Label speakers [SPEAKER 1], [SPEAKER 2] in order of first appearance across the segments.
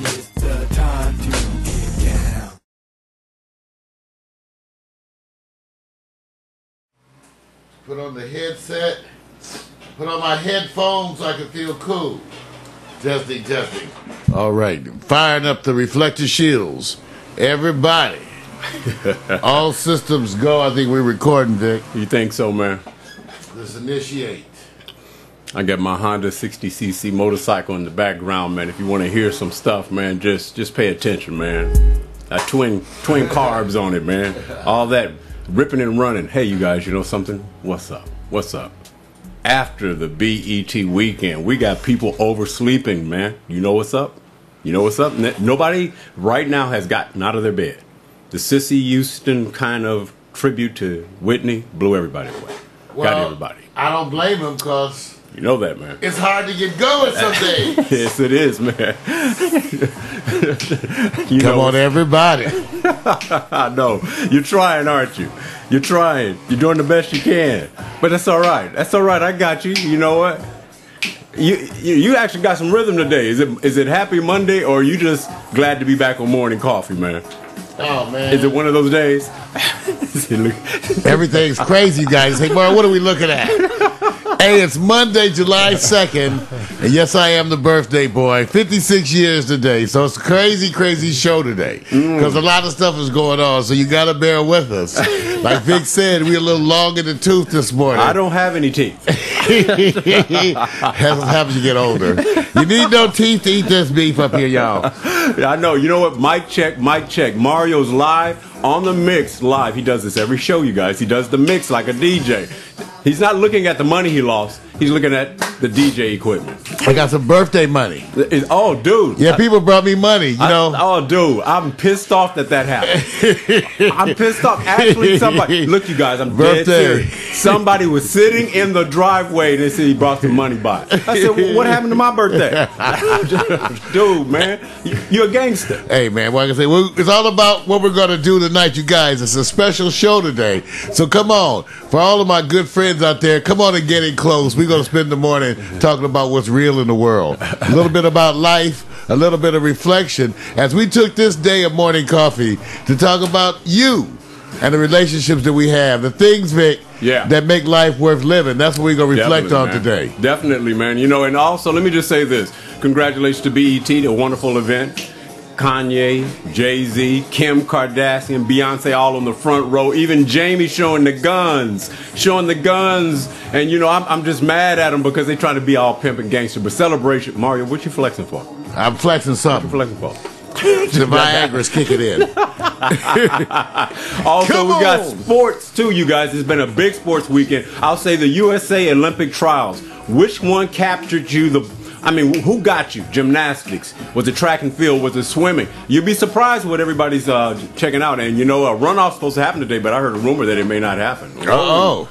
[SPEAKER 1] It's the time to get down.
[SPEAKER 2] Put on the headset. Put on my headphones so I can feel cool. Testing, testing. All right. Firing up the reflector shields. Everybody. All systems go. I think we're recording, Vic.
[SPEAKER 3] You think so, man?
[SPEAKER 2] Let's initiate.
[SPEAKER 3] I got my Honda 60cc motorcycle in the background, man. If you want to hear some stuff, man, just pay attention, man. Twin carbs on it, man. All that ripping and running. Hey, you guys, you know something? What's up? What's up? After the BET weekend, we got people oversleeping, man. You know what's up? You know what's up? Nobody right now has gotten out of their bed. The Sissy Houston kind of tribute to Whitney blew everybody away.
[SPEAKER 2] Well,
[SPEAKER 3] got everybody.
[SPEAKER 2] I don't blame him because
[SPEAKER 3] you know that, man.
[SPEAKER 2] It's hard to get going some days.
[SPEAKER 3] Yes, it is, man.
[SPEAKER 2] Come on, everybody.
[SPEAKER 3] I know. You're trying, aren't you? You're trying. You're doing the best you can. But that's all right. That's all right. I got you. You know what? You actually got some rhythm today. Is it Happy Monday, or are you just glad to be back on morning coffee, man?
[SPEAKER 2] Oh, man.
[SPEAKER 3] Is it one of those days?
[SPEAKER 2] Everything's crazy, you guys. Hey, boy, what are we looking at? Hey, it's Monday, July 2nd, and yes, I am the birthday boy. 56 years today, so it's a crazy, crazy show today because a lot of stuff is going on, so you got to bear with us. Like Vic said, we're a little long in the tooth this morning.
[SPEAKER 3] I don't have any teeth.
[SPEAKER 2] That's what happens when you get older. You need no teeth to eat this beef up here, y'all.
[SPEAKER 3] I know. You know what? Mic check, mic check. Mario's live on the mix live. He does this every show, you guys. He does the mix like a DJ. He's not looking at the money he lost. He's looking at the DJ equipment.
[SPEAKER 2] I got some birthday money.
[SPEAKER 3] Oh, dude.
[SPEAKER 2] Yeah, people brought me money, you know.
[SPEAKER 3] Oh, dude. I'm pissed off that happened. I'm pissed off. Actually, somebody. Look, you guys, I'm dead serious. Somebody was sitting in the driveway and they said he brought some money by. I said, well, what happened to my birthday? Dude, man. You're a gangster.
[SPEAKER 2] Hey, man, what I can say, it's all about what we're going to do tonight, you guys. It's a special show today. So come on. For all of my good friends out there, come on and get in close. We're going to spend the morning talking about what's real in the world. A little bit about life, a little bit of reflection, as we took this day of morning coffee to talk about you and the relationships that we have, the things, Vic, that make life worth living. That's what we're going to reflect on today.
[SPEAKER 3] Definitely, man. You know, and also, let me just say this. Congratulations to BET, a wonderful event. Kanye, Jay-Z, Kim Kardashian, Beyonce all on the front row. Even Jamie showing the guns. And, you know, I'm just mad at them because they trying to be all pimp and gangster. But celebration. Mario, what you flexing for?
[SPEAKER 2] I'm flexing something.
[SPEAKER 3] What you flexing for?
[SPEAKER 2] The Viagra's kicking in.
[SPEAKER 3] Also, we got sports, too, you guys. It's been a big sports weekend. I'll say the USA Olympic trials. Which one captured you who got you? Gymnastics? Was it track and field? Was it swimming? You'd be surprised what everybody's checking out. And, you know, a runoff's supposed to happen today, but I heard a rumor that it may not happen.
[SPEAKER 2] Oh,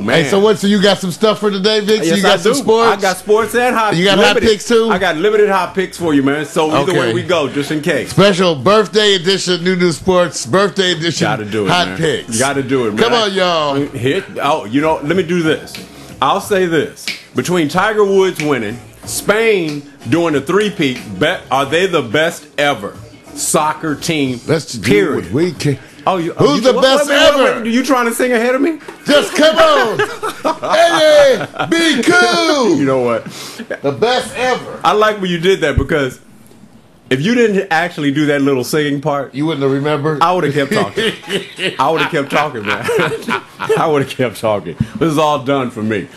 [SPEAKER 3] man.
[SPEAKER 2] Hey, so you got some stuff for today, Vic?
[SPEAKER 3] Yes,
[SPEAKER 2] you got some sports?
[SPEAKER 3] I got sports and hot picks.
[SPEAKER 2] You got hot picks, too?
[SPEAKER 3] I got limited hot picks for you, man. So either way we go, just in case.
[SPEAKER 2] Special birthday edition, New Sports, birthday edition,
[SPEAKER 3] gotta do it,
[SPEAKER 2] hot
[SPEAKER 3] man.
[SPEAKER 2] picks.
[SPEAKER 3] You got to do it, man.
[SPEAKER 2] Come on, y'all.
[SPEAKER 3] You know, let me do this. I'll say this. Between Tiger Woods winning, Spain doing the three-peat, are they the best ever soccer team?
[SPEAKER 2] Let's
[SPEAKER 3] period.
[SPEAKER 2] Do what we can.
[SPEAKER 3] Who's
[SPEAKER 2] the best ever?
[SPEAKER 3] Are you trying to sing ahead of me?
[SPEAKER 2] Just come on. Hey, be cool.
[SPEAKER 3] You know what?
[SPEAKER 2] The best ever.
[SPEAKER 3] I like when you did that because if you didn't actually do that little singing part,
[SPEAKER 2] you wouldn't have remembered.
[SPEAKER 3] I would have kept talking. I would have kept talking, man. I would have kept talking. This is all done for me.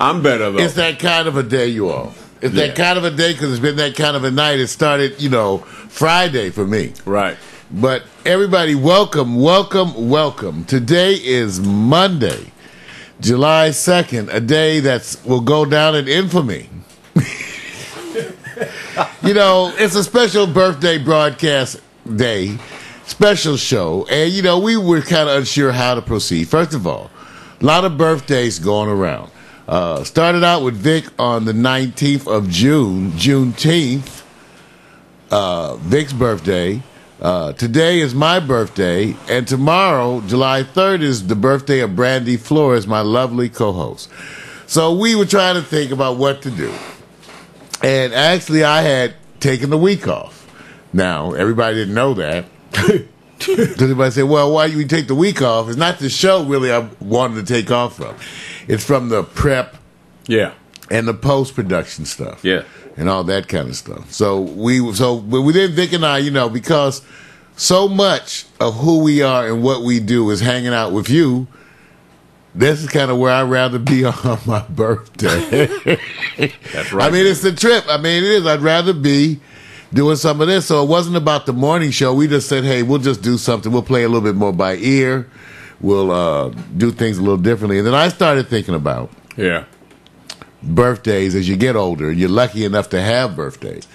[SPEAKER 3] I'm better, though.
[SPEAKER 2] It's that kind of a day, you all. It's that kind of a day because it's been that kind of a night. It started, you know, Friday for me.
[SPEAKER 3] Right.
[SPEAKER 2] But everybody, welcome. Today is Monday, July 2nd, a day that will go down in infamy. You know, it's a special birthday broadcast day, special show, and, you know, we were kind of unsure how to proceed. First of all, a lot of birthdays going around. Started out with Vic on the 19th of June, Juneteenth, Vic's birthday. Today is my birthday, and tomorrow, July 3rd, is the birthday of Brandy Flores, my lovely co-host. So we were trying to think about what to do. And actually, I had taking the week off. Now, everybody didn't know that. Because everybody said, well, why you take the week off? It's not the show, really, I wanted to take off from. It's from the prep and the post-production stuff.
[SPEAKER 3] Yeah.
[SPEAKER 2] And all that kind of stuff. So but then Vic and I, because so much of who we are and what we do is hanging out with you. This is kind of where I'd rather be on my birthday.
[SPEAKER 3] That's right.
[SPEAKER 2] I mean, it's the trip. I mean, it is. I'd rather be doing some of this. So it wasn't about the morning show. We just said, hey, we'll just do something. We'll play a little bit more by ear. We'll do things a little differerly. And then I started thinking about birthdays as you get older. You're lucky enough to have birthdays.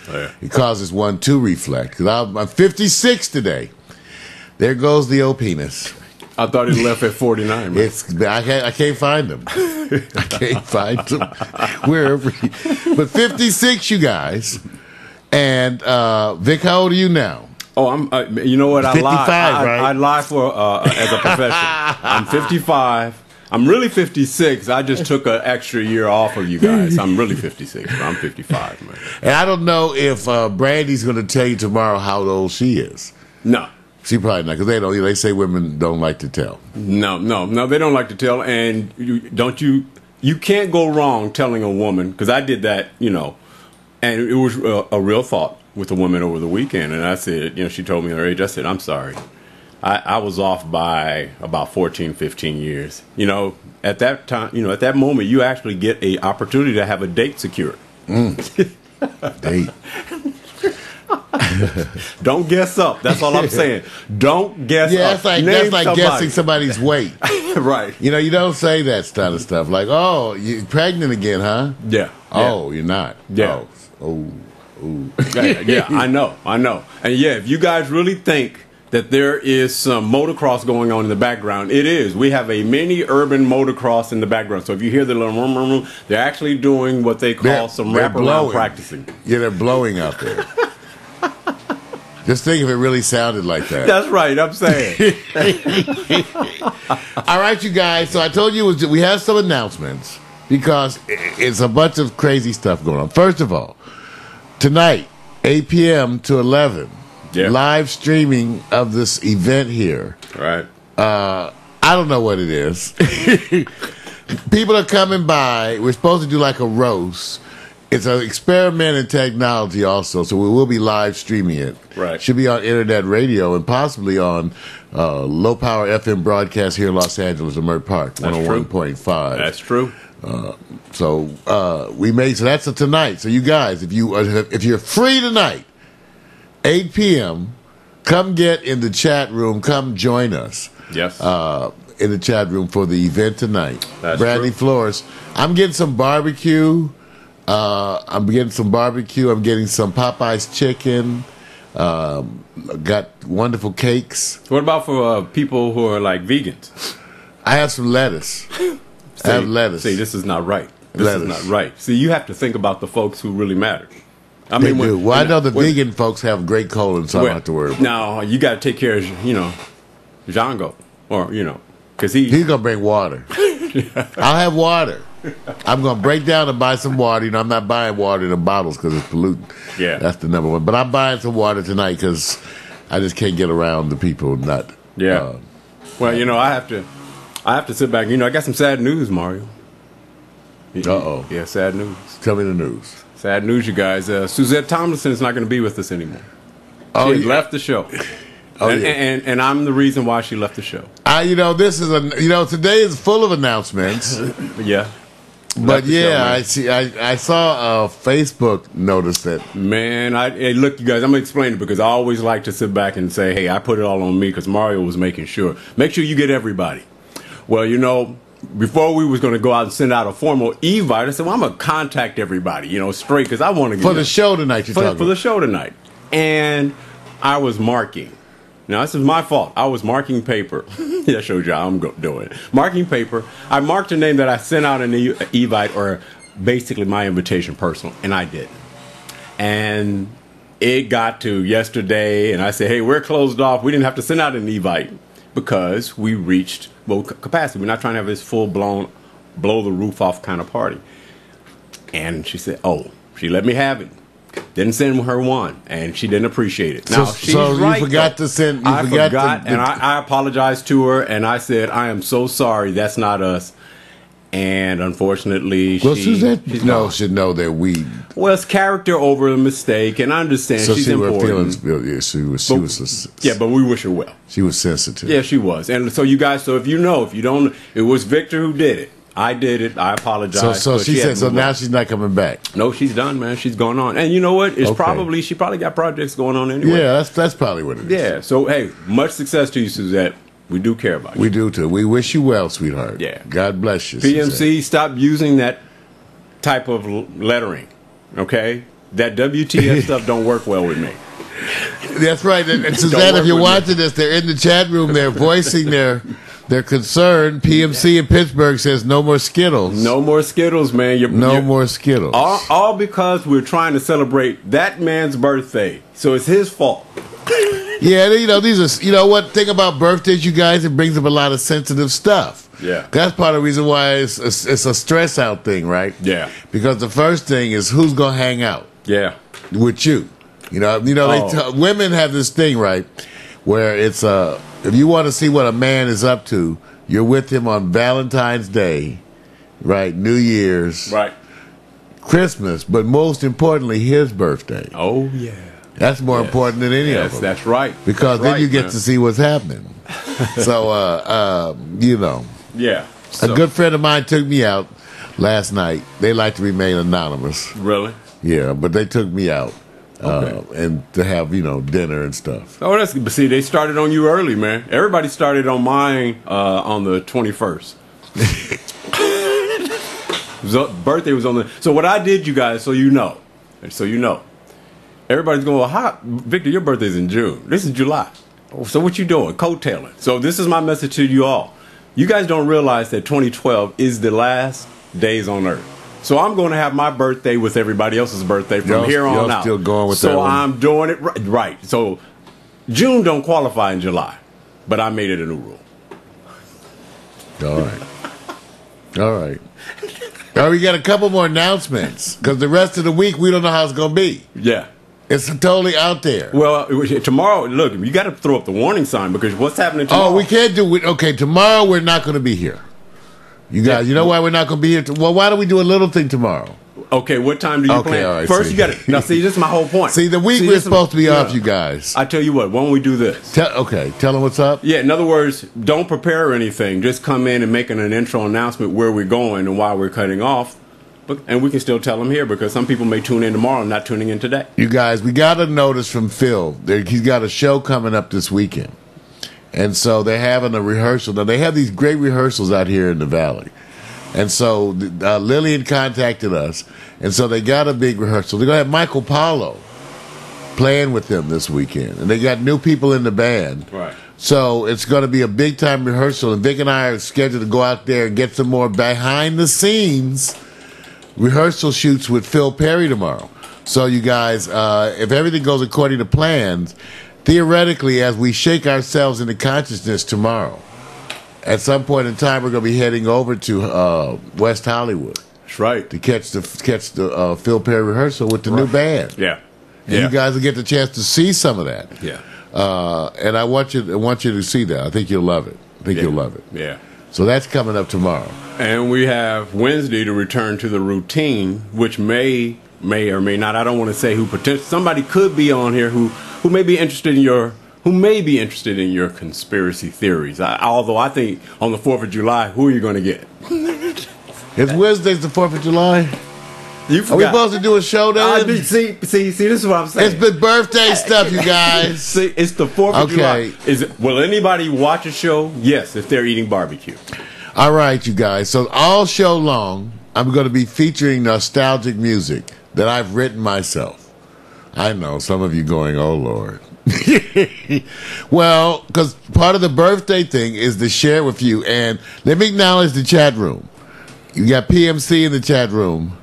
[SPEAKER 2] It causes one to reflect. Because I'm 56 today. There goes the old penis.
[SPEAKER 3] I thought he left at 49. Man.
[SPEAKER 2] I can't find him. I can't find him. Wherever. But 56, you guys. And Vic, how old are you now?
[SPEAKER 3] Oh, I'm. You know what?
[SPEAKER 2] 55, right?
[SPEAKER 3] I lie for as a profession. I'm 55. I'm really 56. I just took an extra year off of you guys. I'm really 56, but I'm 55, man.
[SPEAKER 2] And I don't know if Brandy's going to tell you tomorrow how old she is.
[SPEAKER 3] No.
[SPEAKER 2] She probably not, because they don't. They say women don't like to tell.
[SPEAKER 3] No, they don't like to tell. And you can't go wrong telling a woman, because I did that, and it was a real thought with a woman over the weekend. And I said, she told me her age. I said, I'm sorry. I was off by about 14, 15 years. At that time, at that moment, you actually get an opportunity to have a date secured.
[SPEAKER 2] Date.
[SPEAKER 3] Don't guess up. That's all I'm saying. Don't guess up.
[SPEAKER 2] That's like guessing somebody's weight.
[SPEAKER 3] Right.
[SPEAKER 2] You don't say that kind of stuff. Like, oh, you're pregnant again, huh?
[SPEAKER 3] Yeah.
[SPEAKER 2] Oh, you're not.
[SPEAKER 3] Yeah.
[SPEAKER 2] Oh.
[SPEAKER 3] Yeah, I know. And yeah, if you guys really think that there is some motocross going on in the background, it is. We have a mini urban motocross in the background. So if you hear the little room, they're actually doing what they call some wraparound practicing.
[SPEAKER 2] Yeah, they're blowing out there. Just think if it really sounded like that.
[SPEAKER 3] That's right, I'm saying.
[SPEAKER 2] All right, you guys. So I told you we have some announcements because it's a bunch of crazy stuff going on. First of all, tonight, 8 p.m. to 11, live streaming of this event here.
[SPEAKER 3] Right.
[SPEAKER 2] I don't know what it is. People are coming by. We're supposed to do like a roast. It's an experiment in technology also, so we will be live streaming it.
[SPEAKER 3] Right. Should
[SPEAKER 2] be on internet radio and possibly on low-power FM broadcast here in Los Angeles, at Mert Park, 101.5.
[SPEAKER 3] That's true.
[SPEAKER 2] So that's a tonight. So you guys, if you're free tonight, 8 p.m., come get in the chat room. Come join us.
[SPEAKER 3] Yes.
[SPEAKER 2] In the chat room for the event tonight.
[SPEAKER 3] That's
[SPEAKER 2] Bradley
[SPEAKER 3] true.
[SPEAKER 2] Flores. I'm getting some barbecue. I'm getting some Popeye's chicken. Got wonderful cakes.
[SPEAKER 3] What about for people who are like vegans?
[SPEAKER 2] I have some lettuce. I have lettuce.
[SPEAKER 3] See, this is not right. This is not right. See, you have to think about the folks who really matter. I
[SPEAKER 2] mean, they do. Well, I know the vegan folks have great colon, so I don't have to worry about it.
[SPEAKER 3] No, you got to take care of, Django. Or, because he's
[SPEAKER 2] going to bring water. I'll have water. I'm going to break down and buy some water. I'm not buying water in the bottles because it's pollutant.
[SPEAKER 3] Yeah.
[SPEAKER 2] That's the number one. But I'm buying some water tonight because I just can't get around the people not.
[SPEAKER 3] Yeah. Well, I have to sit back. I got some sad news, Mario.
[SPEAKER 2] Uh-oh.
[SPEAKER 3] Yeah, sad news.
[SPEAKER 2] Tell me the news.
[SPEAKER 3] Sad news, you guys. Suzette Tomlinson is not going to be with us anymore. She left the show. And I'm the reason why she left the show.
[SPEAKER 2] This is today is full of announcements.
[SPEAKER 3] Yeah.
[SPEAKER 2] But I saw a Facebook notice that.
[SPEAKER 3] Man, hey, look, you guys, I'm going to explain it because I always like to sit back and say, hey, I put it all on me because Mario was making sure. Make sure you get everybody. Well, before we was going to go out and send out a formal invite, I said, well, I'm going to contact everybody, straight because I want to get
[SPEAKER 2] for the show tonight. For
[SPEAKER 3] the show tonight. And I was marking. Now, this is my fault. I was marking paper. That shows you how I'm doing it. Marking paper. I marked a name that I sent out an invite or basically my invitation personal, and I did. And it got to yesterday, and I said, hey, we're closed off. We didn't have to send out an invite because we reached capacity. We're not trying to have this full-blown, blow-the-roof-off kind of party. And she said, she let me have it. Didn't send her one, and she didn't appreciate it. Now, she's
[SPEAKER 2] so
[SPEAKER 3] right,
[SPEAKER 2] you forgot
[SPEAKER 3] though.
[SPEAKER 2] to send.
[SPEAKER 3] I forgot, and I apologized to her, and I said, I am so sorry. That's not us. And unfortunately,
[SPEAKER 2] Suzette should know that we.
[SPEAKER 3] Well, it's character over a mistake, and I understand she's important.
[SPEAKER 2] Yeah, she was.
[SPEAKER 3] Yeah, but we wish her well.
[SPEAKER 2] She was sensitive.
[SPEAKER 3] Yeah, she was. And so you guys, if you don't, it was Victor who did it. I did it. I apologize.
[SPEAKER 2] So she said. So now she's not coming back.
[SPEAKER 3] No, she's done, man. She's going on. And you know what? She probably got projects going on anyway.
[SPEAKER 2] Yeah, that's probably what it is.
[SPEAKER 3] Yeah. So hey, much success to you, Suzette. We do care about you.
[SPEAKER 2] We do too. We wish you well, sweetheart.
[SPEAKER 3] Yeah.
[SPEAKER 2] God bless you.
[SPEAKER 3] PMC,
[SPEAKER 2] Suzette.
[SPEAKER 3] stop using that type of lettering. Okay? That WTF stuff don't work well with me.
[SPEAKER 2] That's right. And Suzette, if you're watching this, they're in the chat room. They're voicing their concern. PMC in Pittsburgh says no more Skittles.
[SPEAKER 3] No more Skittles, man.
[SPEAKER 2] No more Skittles.
[SPEAKER 3] All because we're trying to celebrate that man's birthday. So it's his fault.
[SPEAKER 2] Yeah, these are, what, thing about birthdays, you guys, it brings up a lot of sensitive stuff.
[SPEAKER 3] Yeah.
[SPEAKER 2] That's part of the reason why it's a stress out thing, right?
[SPEAKER 3] Yeah.
[SPEAKER 2] Because the first thing is who's going to hang out
[SPEAKER 3] Yeah.
[SPEAKER 2] with you. Women have this thing, right, where it's, if you want to see what a man is up to, you're with him on Valentine's Day, right, New Year's.
[SPEAKER 3] Right.
[SPEAKER 2] Christmas, but most importantly, his birthday.
[SPEAKER 3] Oh, yeah.
[SPEAKER 2] That's more important than any of them.
[SPEAKER 3] That's right.
[SPEAKER 2] Because then you get to see what's happening. So,
[SPEAKER 3] Yeah.
[SPEAKER 2] A good friend of mine took me out last night. They like to remain anonymous.
[SPEAKER 3] Really?
[SPEAKER 2] Yeah, but they took me out
[SPEAKER 3] Okay.
[SPEAKER 2] and to have, dinner and stuff.
[SPEAKER 3] Oh, that's good. But see, they started on you early, man. Everybody started on mine on the 21st. Birthday was on the... So what I did, you guys, so you know. Everybody's going, well, Victor, your birthday's in June. This is July. So what you doing? Coattailing. So this is my message to you all. You guys don't realize that 2012 is the last days on Earth. So I'm going to have my birthday with everybody else's birthday from here on out.
[SPEAKER 2] Still going with that
[SPEAKER 3] so
[SPEAKER 2] one.
[SPEAKER 3] I'm doing it right. So June don't qualify in July, but I made it a new rule.
[SPEAKER 2] All right. All right, we got a couple more announcements because the rest of the week we don't know how it's going to be.
[SPEAKER 3] Yeah.
[SPEAKER 2] It's totally out there.
[SPEAKER 3] Well, tomorrow, look, you got to throw up the warning sign because what's happening tomorrow?
[SPEAKER 2] Oh, we can't do it. Okay, tomorrow we're not going to be here. You guys, you know why we're not going to be here? Well, why don't we do a little thing tomorrow?
[SPEAKER 3] Okay, what time do you plan?
[SPEAKER 2] All right,
[SPEAKER 3] First, you got to... Now, see, this is my whole point.
[SPEAKER 2] See, the week we're supposed to be off, you guys.
[SPEAKER 3] I tell you what, why don't we do this?
[SPEAKER 2] Tell them what's up.
[SPEAKER 3] Yeah, in other words, don't prepare anything. Just come in and make an intro announcement where we're going and why we're cutting off. And we can still tell them here because some people may tune in tomorrow and not tuning in today.
[SPEAKER 2] You guys, we got a notice from Phil. He's got a show coming up this weekend. And so they're having a rehearsal. Now, they have these great rehearsals out here in the Valley. And so Lillian contacted us. And so they got a big rehearsal. They're going to have Michael Paulo playing with them this weekend. And they got new people in the band.
[SPEAKER 3] Right.
[SPEAKER 2] So it's going to be a big-time rehearsal. And Vic and I are scheduled to go out there and get some more behind-the-scenes rehearsal shoots with Phil Perry tomorrow. So you guys, if everything goes according to plans, theoretically, as we shake ourselves into consciousness tomorrow, at some point in time, we're going to be heading over to West Hollywood.
[SPEAKER 3] That's right.
[SPEAKER 2] To catch the Phil Perry rehearsal with the new band.
[SPEAKER 3] Yeah.
[SPEAKER 2] And you guys will get the chance to see some of that.
[SPEAKER 3] Yeah.
[SPEAKER 2] And I want you to see that. I think you'll love it. You'll love it.
[SPEAKER 3] Yeah.
[SPEAKER 2] So that's coming up tomorrow.
[SPEAKER 3] And we have Wednesday to return to the routine, which may or may not. I don't want to say who potentially. Somebody could be on here who may be interested in your conspiracy theories. Although I think on the 4th of July, who are you going to get?
[SPEAKER 2] It's Wednesday's the 4th of July.
[SPEAKER 3] You forgot.
[SPEAKER 2] Are we supposed to do a show then?
[SPEAKER 3] See, this is what I'm saying.
[SPEAKER 2] It's the birthday stuff, you guys.
[SPEAKER 3] See, it's the 4th of July. Will anybody watch a show? Yes, if they're eating barbecue.
[SPEAKER 2] All right, you guys. So all show long, I'm going to be featuring nostalgic music that I've written myself. I know some of you going, oh, Lord. Well, because part of the birthday thing is to share with you. And let me acknowledge the chat room. You got PMC in the chat room.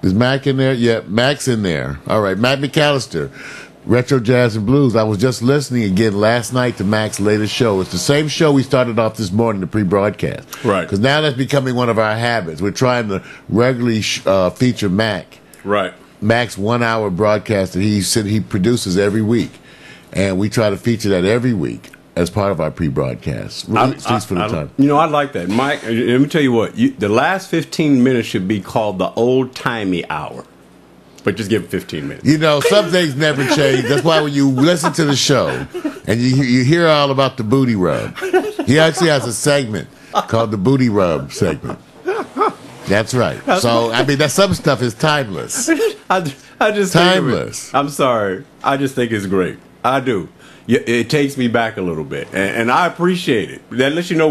[SPEAKER 2] Is Mac in there? Yeah, Mac's in there. All right, Mac McAllister. Retro Jazz and Blues. I was just listening again last night to Mac's latest show. It's the same show we started off this morning, the pre-broadcast.
[SPEAKER 3] Right.
[SPEAKER 2] Because now that's becoming one of our habits. We're trying to regularly feature Mac.
[SPEAKER 3] Right.
[SPEAKER 2] Mac's 1 hour broadcast that he said he produces every week. And we try to feature that every week as part of our pre-broadcast. At least for the time.
[SPEAKER 3] You know, I like that. Mike, let me tell you what. The last 15 minutes should be called the old-timey hour. But just give it 15 minutes.
[SPEAKER 2] You know, some things never change. That's why when you listen to the show and you hear all about the booty rub, he actually has a segment called the booty rub segment. That's right. So, I mean, that some stuff is timeless.
[SPEAKER 3] I just
[SPEAKER 2] timeless.
[SPEAKER 3] I'm sorry. I just think it's great. I do. It takes me back a little bit, and I appreciate it. That lets you know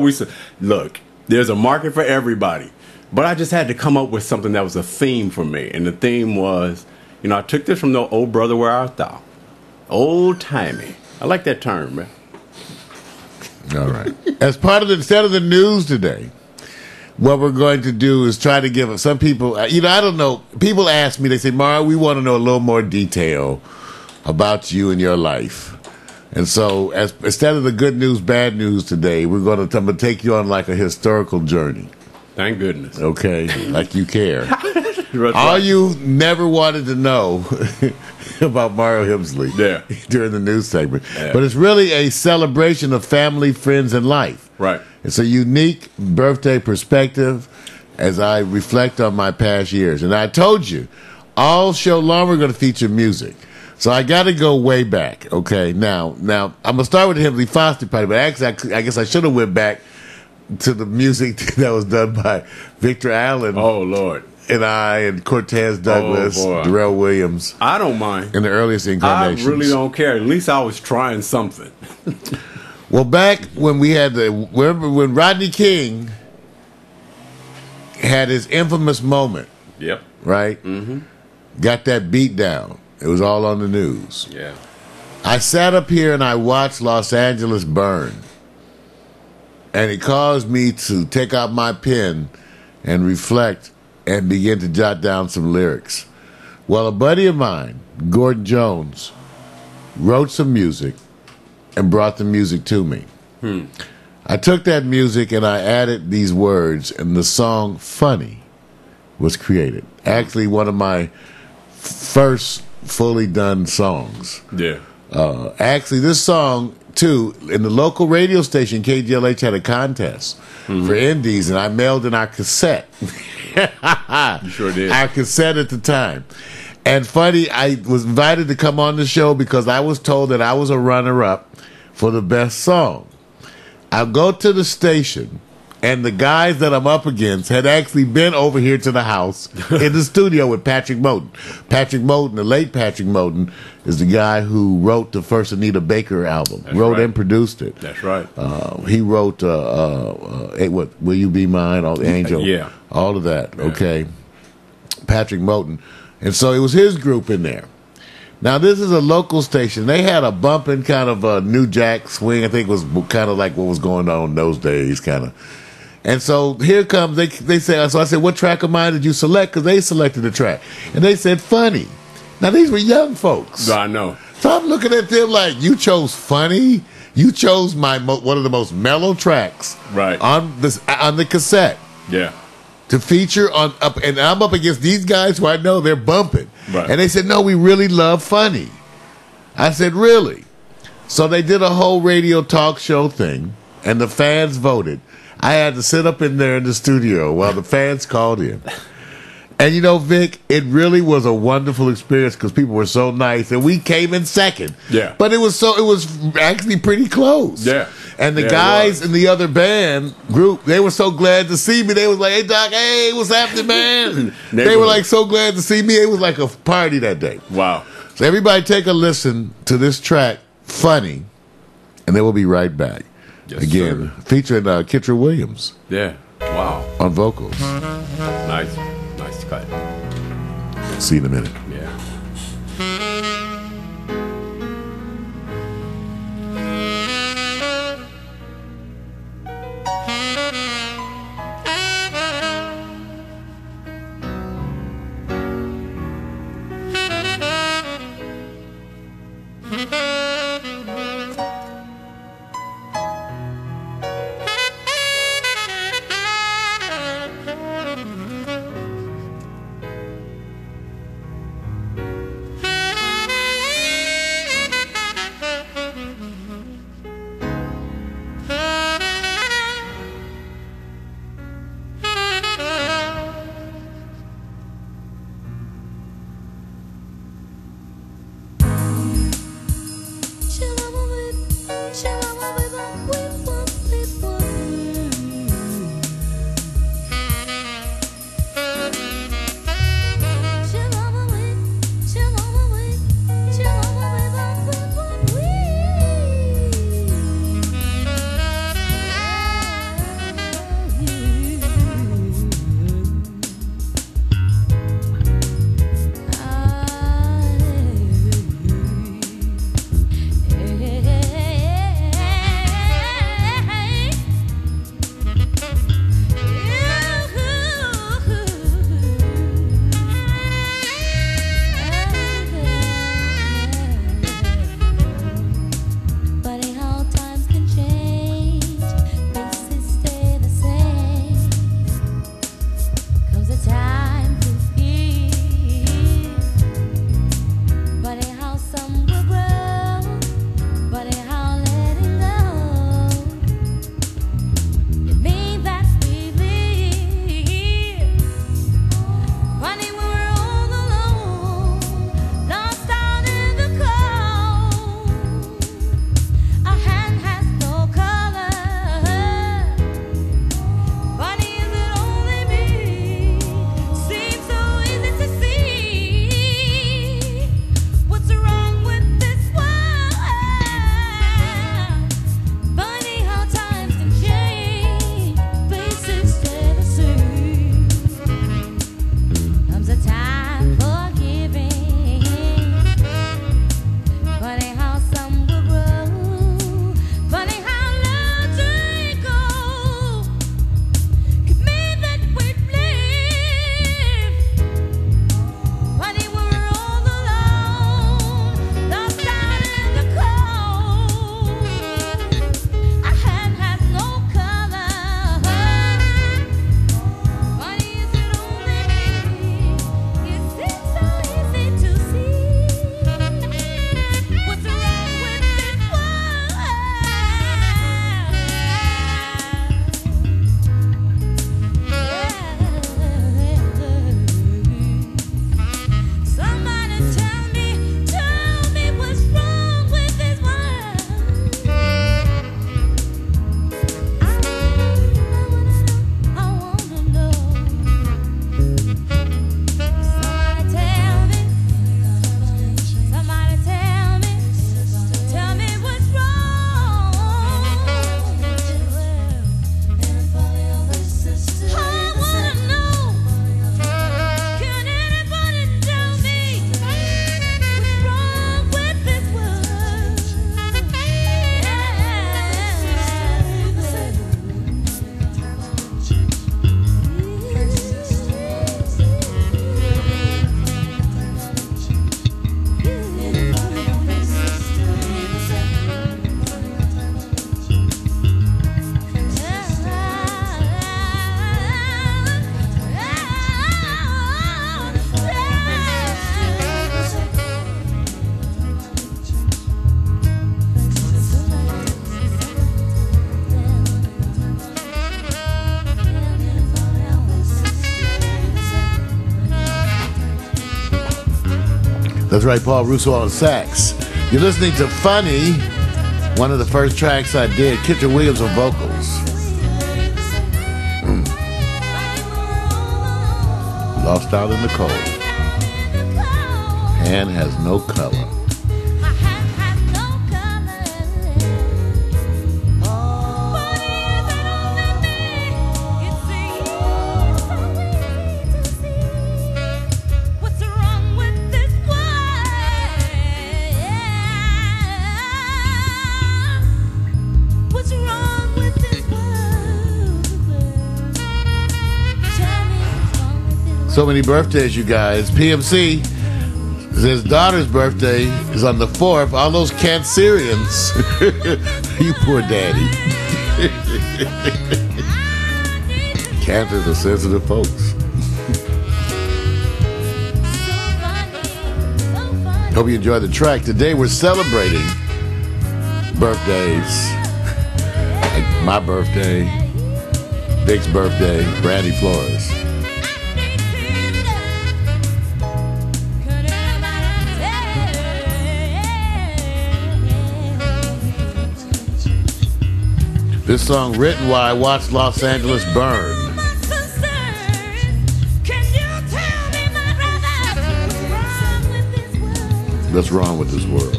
[SPEAKER 3] look. There's a market for everybody, but I just had to come up with something that was a theme for me, and the theme was, you know, I took this from the old brother where art thou, old timey. I like that term, man.
[SPEAKER 2] All right. As part of instead of the news today, what we're going to do is try to give some people. You know, I don't know. People ask me. They say, "Mara, we want to know a little more detail about you and your life." And so, instead of the good news, bad news today, I'm going to take you on like a historical journey.
[SPEAKER 3] Thank goodness.
[SPEAKER 2] Okay, like you care. All you never wanted to know about Mario Hemsley during the news segment. Yeah. But it's really a celebration of family, friends, and life.
[SPEAKER 3] Right.
[SPEAKER 2] It's a unique birthday perspective as I reflect on my past years. And I told you, all show long we're going to feature music. So I got to go way back, okay? Now I'm going to start with the Hemsley Foster party, but actually I guess I should have went back to the music that was done by Victor Allen.
[SPEAKER 3] Oh, Lord.
[SPEAKER 2] And I and Cortez Douglas, Darrell Williams.
[SPEAKER 3] I don't mind.
[SPEAKER 2] In the earliest incarnations.
[SPEAKER 3] I really don't care. At least I was trying something.
[SPEAKER 2] Well, back when we had when Rodney King had his infamous moment.
[SPEAKER 3] Yep.
[SPEAKER 2] Right? Mm-hmm. Got that beat down. It was all on the news.
[SPEAKER 3] Yeah.
[SPEAKER 2] I sat up here and I watched Los Angeles burn. And it caused me to take out my pen and reflect and begin to jot down some lyrics. Well, a buddy of mine, Gordon Jones, wrote some music and brought the music to me. I took that music and I added these words, and the song Funny was created. Actually, one of my first fully done songs.
[SPEAKER 3] Yeah.
[SPEAKER 2] Actually, this song, too, in the local radio station, KGLH had a contest for indies, and I mailed in our cassette.
[SPEAKER 3] You sure did.
[SPEAKER 2] Our cassette at the time. And funny, I was invited to come on the show because I was told that I was a runner-up for the best song. I go to the station, and the guys that I'm up against had actually been over here to the house in the studio with Patrick Moten. Patrick Moten, the late Patrick Moten, is the guy who wrote the first Anita Baker album.
[SPEAKER 3] That's
[SPEAKER 2] wrote
[SPEAKER 3] right.
[SPEAKER 2] and produced it.
[SPEAKER 3] That's right.
[SPEAKER 2] He wrote what Will You Be Mine, all the Angel,
[SPEAKER 3] Yeah.
[SPEAKER 2] all of that.
[SPEAKER 3] Yeah. Okay.
[SPEAKER 2] Patrick Moten, and so it was his group in there. Now this is a local station. They had a bumping kind of a New Jack swing. I think it was kind of like what was going on in those days, kind of. And so here comes, they say, so I said, what track of mine did you select? Because they selected the track. And they said, Funny. Now, these were young folks.
[SPEAKER 3] I know.
[SPEAKER 2] So I'm looking at them like, you chose Funny? You chose one of the most mellow tracks on the cassette.
[SPEAKER 3] Yeah.
[SPEAKER 2] To feature and I'm up against these guys who I know they're bumping.
[SPEAKER 3] Right.
[SPEAKER 2] And they said, no, we really love Funny. I said, really? So they did a whole radio talk show thing, and the fans voted. I had to sit up in there in the studio while the fans called in. And you know, Vic, it really was a wonderful experience because people were so nice, and we came in second.
[SPEAKER 3] Yeah.
[SPEAKER 2] But it was actually pretty close.
[SPEAKER 3] Yeah.
[SPEAKER 2] And the guys in the other band group, they were so glad to see me. They was like, hey, Doc, hey, what's happening, man? They were like so glad to see me. It was like a party that day.
[SPEAKER 3] Wow.
[SPEAKER 2] So everybody take a listen to this track, Funny, and then we'll be right back.
[SPEAKER 3] Yes,
[SPEAKER 2] again,
[SPEAKER 3] sir.
[SPEAKER 2] featuring Kitra Williams.
[SPEAKER 3] Yeah. Wow.
[SPEAKER 2] On vocals.
[SPEAKER 3] Nice cut.
[SPEAKER 2] See you in a minute.
[SPEAKER 3] Yeah.
[SPEAKER 2] That's right, Paul Russo on sax. You're listening to Funny, one of the first tracks I did. Kitchen Williams on vocals. Lost out in the cold. Hand has no color. So many birthdays, you guys. PMC, his daughter's birthday is on the 4th. All those Cancerians. You poor daddy. Cancers are sensitive folks. Hope you enjoyed the track. Today we're celebrating birthdays. Like my birthday, Vic's birthday, Brandy Flores. This song written while I watched Los Angeles burn. What's wrong with this world?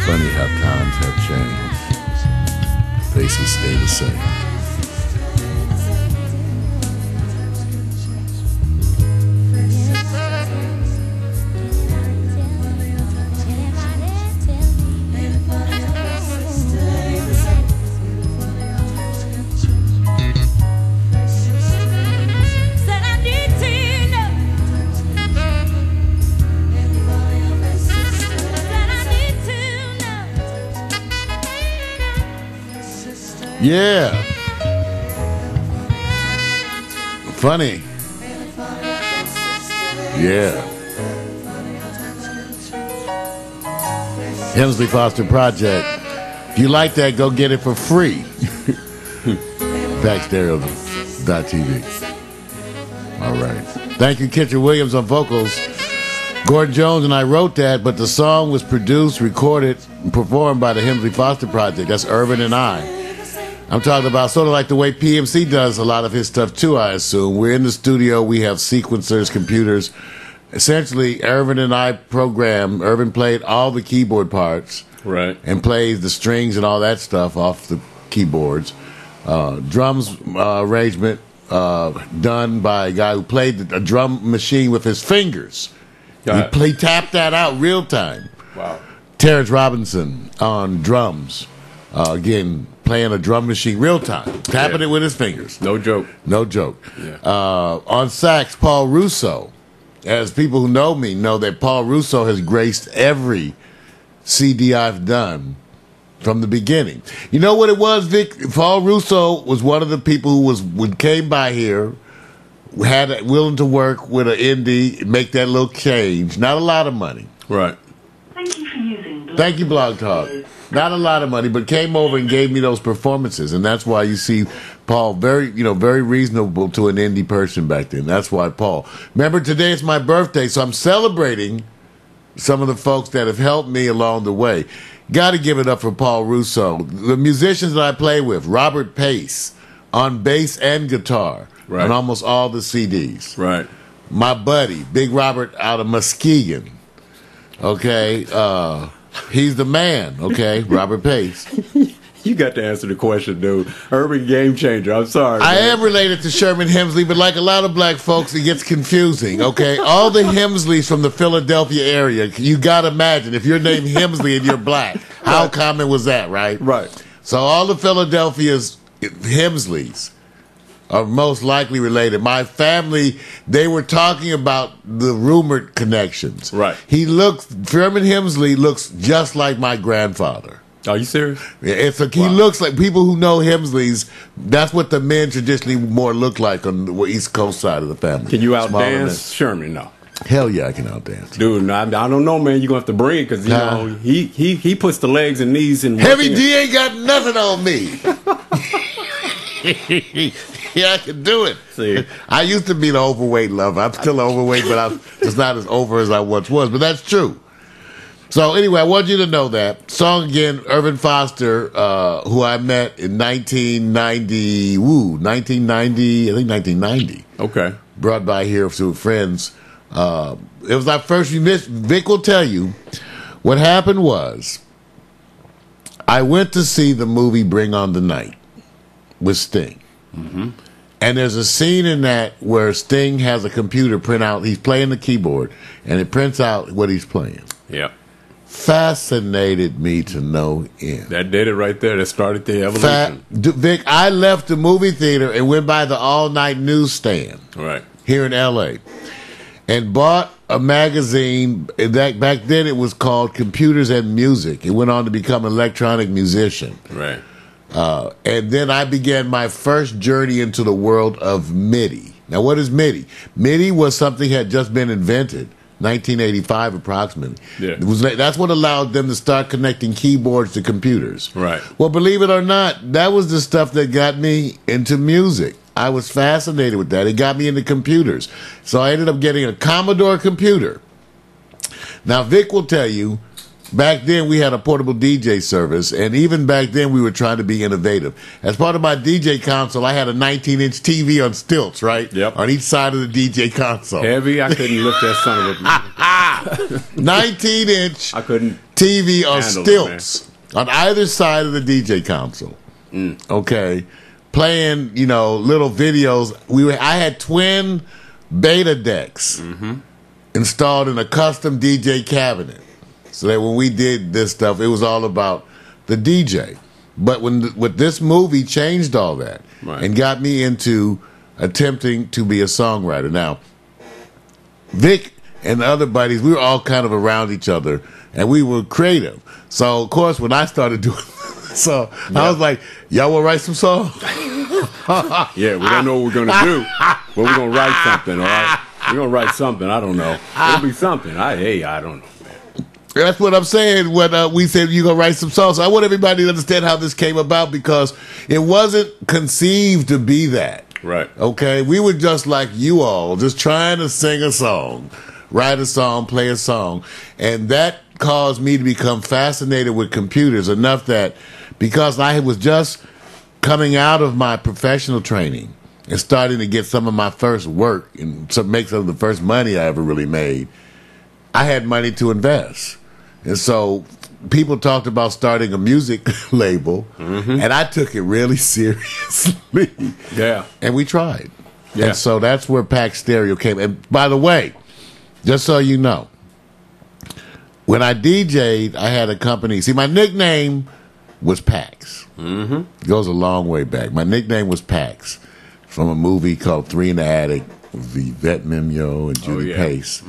[SPEAKER 2] Funny how times have changed. Faces stay the same. Yeah. Funny. Yeah. Hemsley Foster Project. If you like that, go get it for free. Backstereo.tv. All right. Thank you, Kitchen Williams on vocals. Gordon Jones and I wrote that, but the song was produced, recorded, and performed by the Hemsley Foster Project. That's Irvin and I. I'm talking about sort of like the way PMC does a lot of his stuff too, I assume. We're in the studio, we have sequencers, computers. Essentially, Irvin and I programmed. Irvin played all the keyboard parts.
[SPEAKER 3] Right.
[SPEAKER 2] And plays the strings and all that stuff off the keyboards. Drums arrangement done by a guy who played a drum machine with his fingers. He tapped that out real time.
[SPEAKER 3] Wow.
[SPEAKER 2] Terrence Robinson on drums. Again, playing a drum machine real time, tapping it with his fingers.
[SPEAKER 3] No joke.
[SPEAKER 2] No joke.
[SPEAKER 3] Yeah.
[SPEAKER 2] On sax, Paul Russo. As people who know me know that Paul Russo has graced every CD I've done from the beginning. You know what it was, Vic? Paul Russo was one of the people who came by here, willing to work with an indie, make that little change. Not a lot of money.
[SPEAKER 3] Right.
[SPEAKER 2] Thank you, Blog Talk. Not a lot of money, but came over and gave me those performances, and that's why you see Paul very reasonable to an indie person back then. That's why Paul. Remember, today is my birthday, so I'm celebrating some of the folks that have helped me along the way. Got to give it up for Paul Russo. The musicians that I play with, Robert Pace on bass and guitar on almost all the CDs.
[SPEAKER 3] Right.
[SPEAKER 2] My buddy, Big Robert out of Muskegon. Okay. He's the man, okay? Robert Pace.
[SPEAKER 3] You got to answer the question, dude. Urban game changer. I'm sorry.
[SPEAKER 2] I am related to Sherman Hemsley, but like a lot of black folks, it gets confusing, okay? All the Hemsleys from the Philadelphia area, you got to imagine, if you're named Hemsley and you're black, how common was that, right?
[SPEAKER 3] Right.
[SPEAKER 2] So all the Philadelphia's Hemsleys are most likely related. My family, they were talking about the rumored connections.
[SPEAKER 3] Right.
[SPEAKER 2] Sherman Hemsley looks just like my grandfather.
[SPEAKER 3] Are you serious?
[SPEAKER 2] He looks like people who know Hemsleys. That's what the men traditionally more look like on the East Coast side of the family.
[SPEAKER 3] Can you outdance Sherman? No.
[SPEAKER 2] Hell yeah, I can outdance.
[SPEAKER 3] Dude, I don't know, man. You're going to have to bring it because, you know, he puts the legs and knees in.
[SPEAKER 2] Heavy D ain't got nothing on me. Yeah, I can do it.
[SPEAKER 3] See.
[SPEAKER 2] I used to be the overweight lover. I'm still overweight, but I'm just not as over as I once was. But that's true. So anyway, I want you to know that. Song again, Irvin Foster, who I met in 1990, I think 1990.
[SPEAKER 3] Okay.
[SPEAKER 2] Brought by here through friends. It was our first reunion. Vic will tell you what happened was I went to see the movie Bring on the Night with Sting. Mm-hmm. And there's a scene in that where Sting has a computer print out. He's playing the keyboard, and it prints out what he's playing.
[SPEAKER 3] Yep.
[SPEAKER 2] Fascinated me to no end.
[SPEAKER 3] That did it right there. That started the evolution.
[SPEAKER 2] Vic, I left the movie theater and went by the all-night newsstand
[SPEAKER 3] Right.
[SPEAKER 2] here in L.A. and bought a magazine. That back then it was called Computers and Music. It went on to become Electronic Musician.
[SPEAKER 3] Right.
[SPEAKER 2] And then I began my first journey into the world of MIDI. Now, what is MIDI? MIDI was something that had just been invented, 1985 approximately.
[SPEAKER 3] Yeah.
[SPEAKER 2] That's what allowed them to start connecting keyboards to computers.
[SPEAKER 3] Right.
[SPEAKER 2] Well, believe it or not, that was the stuff that got me into music. I was fascinated with that. It got me into computers. So I ended up getting a Commodore computer. Now, Vic will tell you, back then we had a portable DJ service, and even back then we were trying to be innovative. As part of my DJ console, I had a 19-inch TV on stilts, right?
[SPEAKER 3] Yep.
[SPEAKER 2] On each side of the DJ console.
[SPEAKER 3] Heavy. I couldn't lift that son of a
[SPEAKER 2] 19-inch
[SPEAKER 3] I couldn't
[SPEAKER 2] TV on
[SPEAKER 3] handle
[SPEAKER 2] stilts on either side of the DJ console. Okay. Playing, little videos. I had twin beta decks installed in a custom DJ cabinet. So that when we did this stuff, it was all about the DJ. But with this movie changed all that and got me into attempting to be a songwriter. Now, Vic and the other buddies, we were all kind of around each other, and we were creative. So, of course, when I started doing I was like, y'all want to write some songs?
[SPEAKER 3] Yeah, we don't know what we're going to do, but we're going to write something, all right? We're going to write something. I don't know. It'll be something. I don't know.
[SPEAKER 2] That's what I'm saying when we said you're going to write some songs. So I want everybody to understand how this came about because it wasn't conceived to be that.
[SPEAKER 3] Right.
[SPEAKER 2] Okay? We were just like you all, just trying to sing a song, write a song, play a song. And that caused me to become fascinated with computers enough that because I was just coming out of my professional training and starting to get some of my first work and make some of the first money I ever really made, I had money to invest. And so people talked about starting a music label, and I took it really seriously.
[SPEAKER 3] Yeah.
[SPEAKER 2] And we tried.
[SPEAKER 3] Yeah.
[SPEAKER 2] And so that's where Pax Stereo came. And by the way, just so you know, when I DJ'd, I had a company. See, my nickname was Pax. It goes a long way back. My nickname was Pax from a movie called Three in the Attic with Yvette Mimeo and Judy Pace.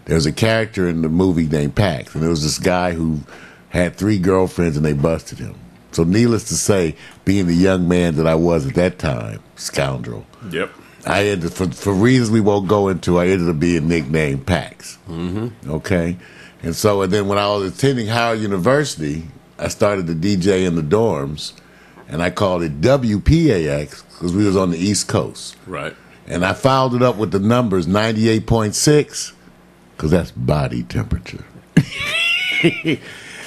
[SPEAKER 2] There's a character in the movie named Pax, and there was this guy who had 3 girlfriends, and they busted him. So needless to say, being the young man that I was at that time, scoundrel,
[SPEAKER 3] Yep.
[SPEAKER 2] I ended, for reasons we won't go into, I ended up being nicknamed Pax. Okay? And then when I was attending Howard University, I started to DJ in the dorms, and I called it WPAX because we was on the East Coast.
[SPEAKER 3] Right.
[SPEAKER 2] And I fouled it up with the numbers 98.6 because that's body temperature.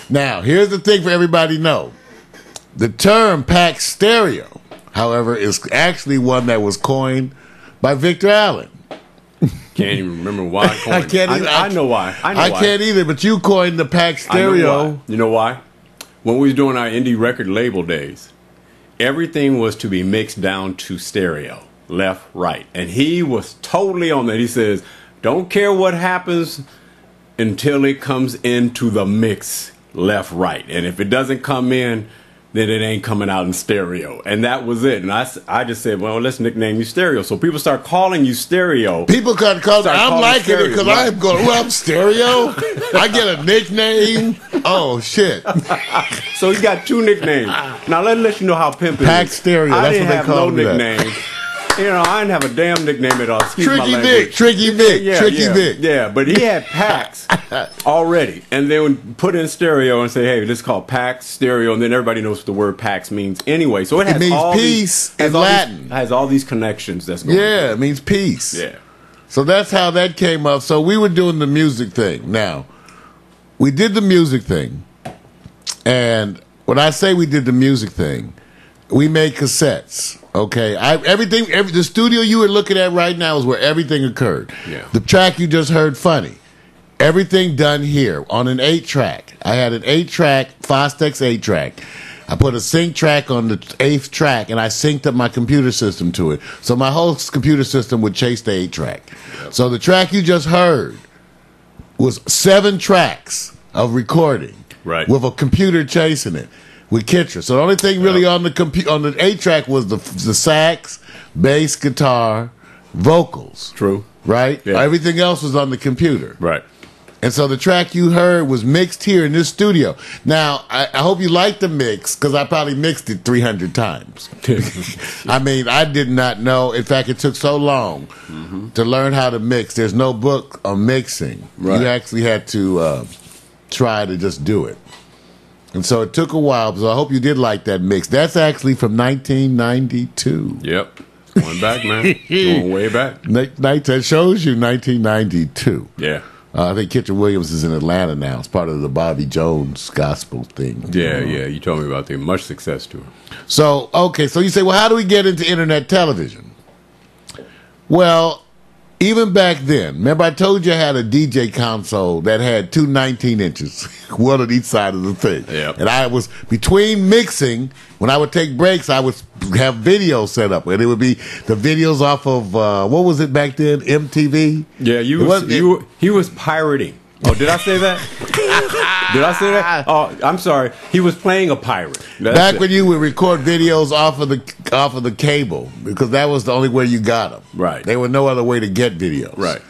[SPEAKER 2] Now, here's the thing for everybody to know. The term Pax Stereo, however, is actually one that was coined by Victor Allen.
[SPEAKER 3] Can't even remember why I coined
[SPEAKER 2] I can't
[SPEAKER 3] it.
[SPEAKER 2] even,
[SPEAKER 3] I know why.
[SPEAKER 2] I can't either, but you coined the Pax Stereo.
[SPEAKER 3] You know why? When we was doing our indie record label days, everything was to be mixed down to stereo, left, right. And he was totally on that. He says, don't care what happens until it comes into the mix, left, right. And if it doesn't come in, then it ain't coming out in stereo. And that was it. And I just said, well, let's nickname you Stereo. So people start calling you Stereo.
[SPEAKER 2] People can call I'm liking it because I'm going, well, I'm Stereo. I get a nickname. Oh, shit.
[SPEAKER 3] So he's got 2 nicknames. Now, let you know how pimping
[SPEAKER 2] Pax Stereo.
[SPEAKER 3] I
[SPEAKER 2] That's
[SPEAKER 3] didn't
[SPEAKER 2] what they
[SPEAKER 3] have
[SPEAKER 2] call
[SPEAKER 3] no
[SPEAKER 2] me.
[SPEAKER 3] nickname. You know, I didn't have a damn nickname at all. Excuse my
[SPEAKER 2] Tricky
[SPEAKER 3] language.
[SPEAKER 2] Vic, Tricky Vic, Tricky Vic.
[SPEAKER 3] Yeah, but he had packs already, and they would put in stereo and say, "Hey, this is called PAX stereo," and then everybody knows what the word PAX means anyway. So it has
[SPEAKER 2] It means
[SPEAKER 3] all
[SPEAKER 2] peace in Latin.
[SPEAKER 3] Has all these connections. That's going on.
[SPEAKER 2] Yeah, it means peace.
[SPEAKER 3] Yeah.
[SPEAKER 2] So that's how that came up. So we were doing the music thing. Now, we did the music thing, and when I say we did the music thing, we made cassettes. Okay, the studio you were looking at right now is where everything occurred.
[SPEAKER 3] Yeah.
[SPEAKER 2] The track you just heard, Funny, everything done here on an 8-track. I had an 8-track, Fostex 8-track. I put a sync track on the 8th track, and I synced up my computer system to it. So my whole computer system would chase the 8-track. Yep. So the track you just heard was 7 tracks of recording,
[SPEAKER 3] right,
[SPEAKER 2] with a computer chasing it. With Kitra. So the only thing really on the 8-track was the sax, bass, guitar, vocals.
[SPEAKER 3] True.
[SPEAKER 2] Right?
[SPEAKER 3] Yeah.
[SPEAKER 2] Everything else was on the computer.
[SPEAKER 3] Right.
[SPEAKER 2] And so the track you heard was mixed here in this studio. Now, I hope you like the mix, because I probably mixed it 300 times. I mean, I did not know. In fact, it took so long to learn how to mix. There's no book on mixing.
[SPEAKER 3] Right.
[SPEAKER 2] You actually had to try to just do it. And so it took a while, so I hope you did like that mix. That's actually from 1992.
[SPEAKER 3] Yep. Going back, man. Going way back.
[SPEAKER 2] That shows you 1992.
[SPEAKER 3] Yeah.
[SPEAKER 2] I think Kitra Williams is in Atlanta now. It's part of the Bobby Jones gospel thing.
[SPEAKER 3] Yeah, yeah. You told me about that. Much success to her.
[SPEAKER 2] So, okay. So you say, well, how do we get into internet television? Well, even back then, remember I told you I had a DJ console that had 2 19 inches, one on each side of the thing.
[SPEAKER 3] Yep.
[SPEAKER 2] And I was, between mixing, when I would take breaks, I would have videos set up. And it would be the videos off of, what was it back then, MTV?
[SPEAKER 3] Yeah, he was pirating. Oh, did I say that? Did I say that? Oh, I'm sorry. He was playing a pirate.
[SPEAKER 2] Back when you would record videos off of the cable, because that was the only way you got them.
[SPEAKER 3] Right.
[SPEAKER 2] There was no other way to get videos.
[SPEAKER 3] Right.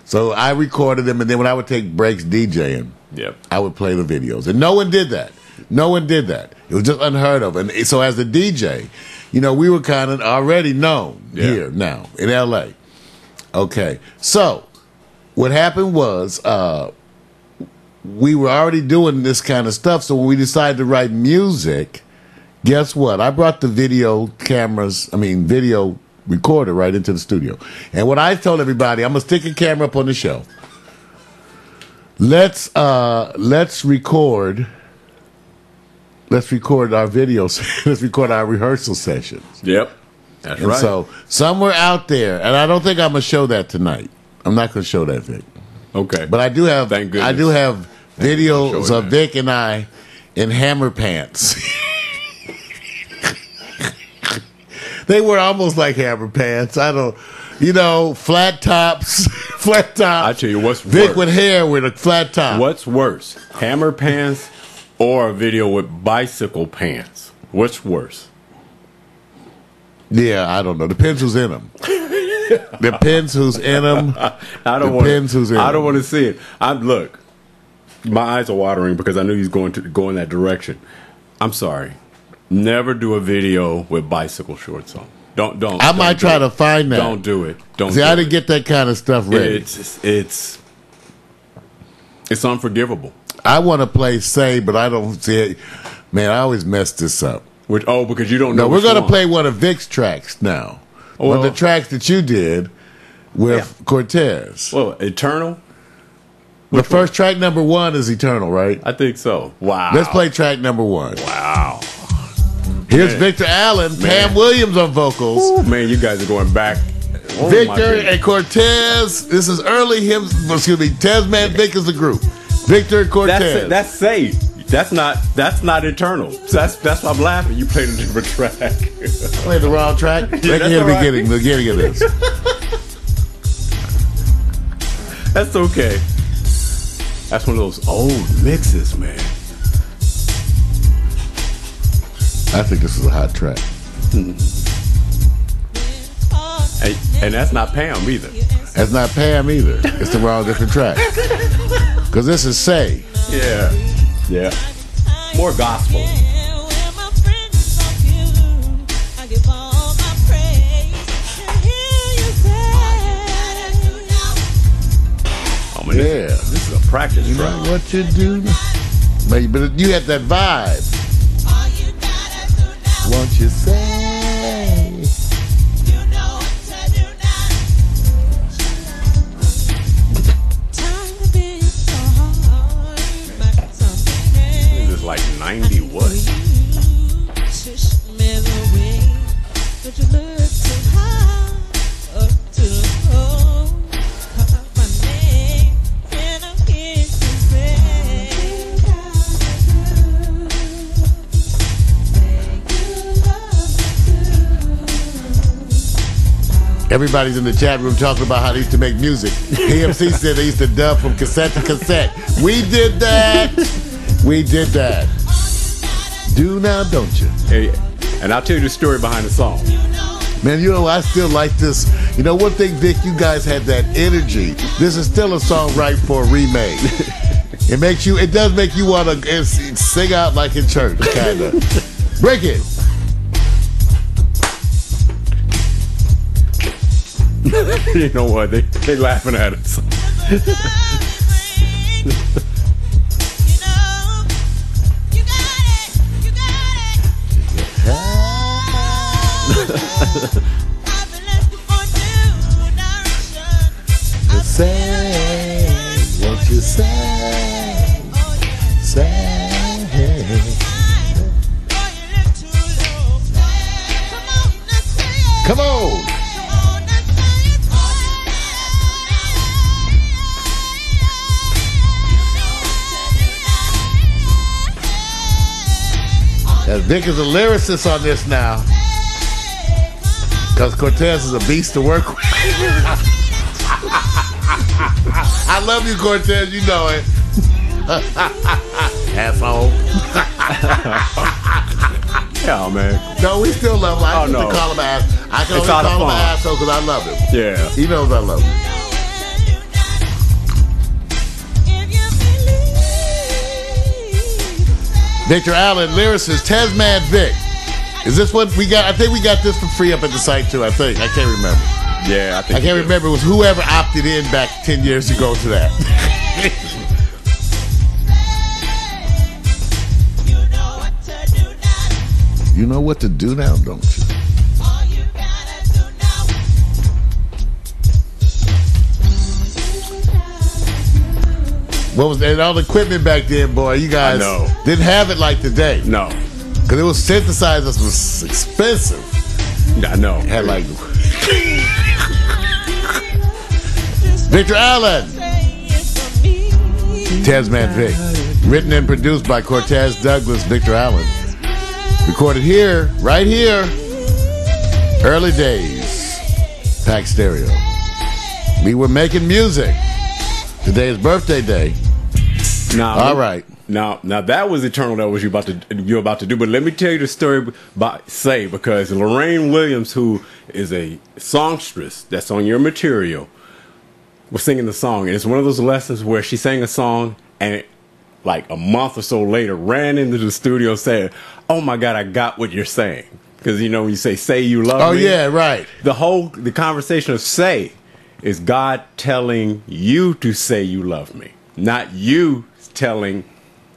[SPEAKER 2] So I recorded them, and then when I would take breaks DJing,
[SPEAKER 3] yep,
[SPEAKER 2] I would play the videos. And no one did that. No one did that. It was just unheard of. And so as a DJ, you know, we were kind of already known here now in L.A. Okay. So what happened was we were already doing this kind of stuff. So when we decided to write music, guess what? I brought the video recorder right into the studio. And what I told everybody, I'm going to stick a camera up on the shelf. Let's record our videos. Let's record our rehearsal sessions.
[SPEAKER 3] Yep. That's
[SPEAKER 2] and
[SPEAKER 3] right.
[SPEAKER 2] So somewhere out there, and I don't think I'm going to show that tonight. I'm not going to show that, Vic.
[SPEAKER 3] Okay.
[SPEAKER 2] But I do have
[SPEAKER 3] Thank goodness.
[SPEAKER 2] I do have videos of
[SPEAKER 3] that.
[SPEAKER 2] Vic and I in hammer pants. They were almost like hammer pants. Flat tops.
[SPEAKER 3] I tell you what's
[SPEAKER 2] Vic
[SPEAKER 3] worse.
[SPEAKER 2] with hair with a flat top.
[SPEAKER 3] What's worse, hammer pants or a video with bicycle pants? What's worse?
[SPEAKER 2] Yeah, I don't know. Depends who's in them. Depends who's in them.
[SPEAKER 3] I don't want to see it. Look, my eyes are watering because I knew he's going to go in that direction. I'm sorry. Never do a video with bicycle shorts on. Don't.
[SPEAKER 2] I might try to find that.
[SPEAKER 3] Don't do it. Don't.
[SPEAKER 2] See,
[SPEAKER 3] do
[SPEAKER 2] I didn't
[SPEAKER 3] it.
[SPEAKER 2] get that kind of stuff ready.
[SPEAKER 3] It's unforgivable.
[SPEAKER 2] I want to play Say, but I don't see it. Man, I always mess this up.
[SPEAKER 3] Because you don't know.
[SPEAKER 2] No, we're going to play one of Vic's tracks now. One of the tracks that you did with Cortez.
[SPEAKER 3] Well, Eternal?
[SPEAKER 2] The first track number 1 is Eternal, right?
[SPEAKER 3] I think so. Wow.
[SPEAKER 2] Let's play track number 1.
[SPEAKER 3] Wow.
[SPEAKER 2] Here's Victor Allen, Pam Williams on vocals.
[SPEAKER 3] Ooh, man, you guys are going back. Oh,
[SPEAKER 2] Victor and Cortez. This is early hymns. Excuse me. Tezman Vic is the group. Victor and Cortez.
[SPEAKER 3] That's Say. That's not Eternal. That's why I'm laughing. You played a different track.
[SPEAKER 2] Played the wrong track. Let's hear the beginning of this.
[SPEAKER 3] That's okay. That's one of those old mixes, man.
[SPEAKER 2] I think this is a hot track.
[SPEAKER 3] And that's not Pam either.
[SPEAKER 2] That's not Pam either. It's the wrong different track. Because this is Say.
[SPEAKER 3] Yeah. Yeah. More gospel. man.
[SPEAKER 2] Yeah.
[SPEAKER 3] This is a practice
[SPEAKER 2] You
[SPEAKER 3] track.
[SPEAKER 2] know what you do? But you had that vibe. Won't you say?
[SPEAKER 3] This is like 90 what?
[SPEAKER 2] Everybody's in the chat room talking about how they used to make music. PMC said they used to dub from cassette to cassette. We did that. We did that. Do now, don't you?
[SPEAKER 3] Hey, and I'll tell you the story behind the song.
[SPEAKER 2] Man, you know, I still like this. You know, one thing, Vic, you guys had that energy. This is still a song right for a remake. It does make you want to sing out like in church, kind of. Break it.
[SPEAKER 3] You know what? They laughing at us.
[SPEAKER 2] Say, won't you say, come on. Vic is a lyricist on this now. Because Cortez is a beast to work with. I love you, Cortez. You know it. Asshole.
[SPEAKER 3] Yeah, man.
[SPEAKER 2] No, we still love him. I used
[SPEAKER 3] no.
[SPEAKER 2] to call him ass. I can
[SPEAKER 3] It's
[SPEAKER 2] only
[SPEAKER 3] out of
[SPEAKER 2] call him an
[SPEAKER 3] fun.
[SPEAKER 2] asshole because I love him.
[SPEAKER 3] Yeah.
[SPEAKER 2] He knows I love him. Victor Allen, lyricist, Tasman Vic. Is this what we got? I think we got this for free up at the site too. I think. I can't remember.
[SPEAKER 3] Yeah, I think
[SPEAKER 2] I can't remember. It was whoever opted in back 10 years ago to that. You know what to do now, don't you? What was and all the equipment back then, boy? You guys didn't have it like today.
[SPEAKER 3] No.
[SPEAKER 2] Because it was synthesizers was expensive.
[SPEAKER 3] I know.
[SPEAKER 2] It had like Victor Allen, Tasman Vic, written and produced by Cortez Douglas, Victor Allen. Recorded here, right here, early days, Pack Stereo. We were making music. Today is birthday day. All right.
[SPEAKER 3] Now that was eternal. That was you're about to do. But let me tell you the story about Say, because Lorraine Williams, who is a songstress that's on your material, was singing the song, and it's one of those lessons where she sang a song and like a month or so later ran into the studio saying, "Oh my God, I got what you're saying." Because you know when you say you love me.
[SPEAKER 2] Oh yeah, right.
[SPEAKER 3] The conversation of say is God telling you to say you love me, not you telling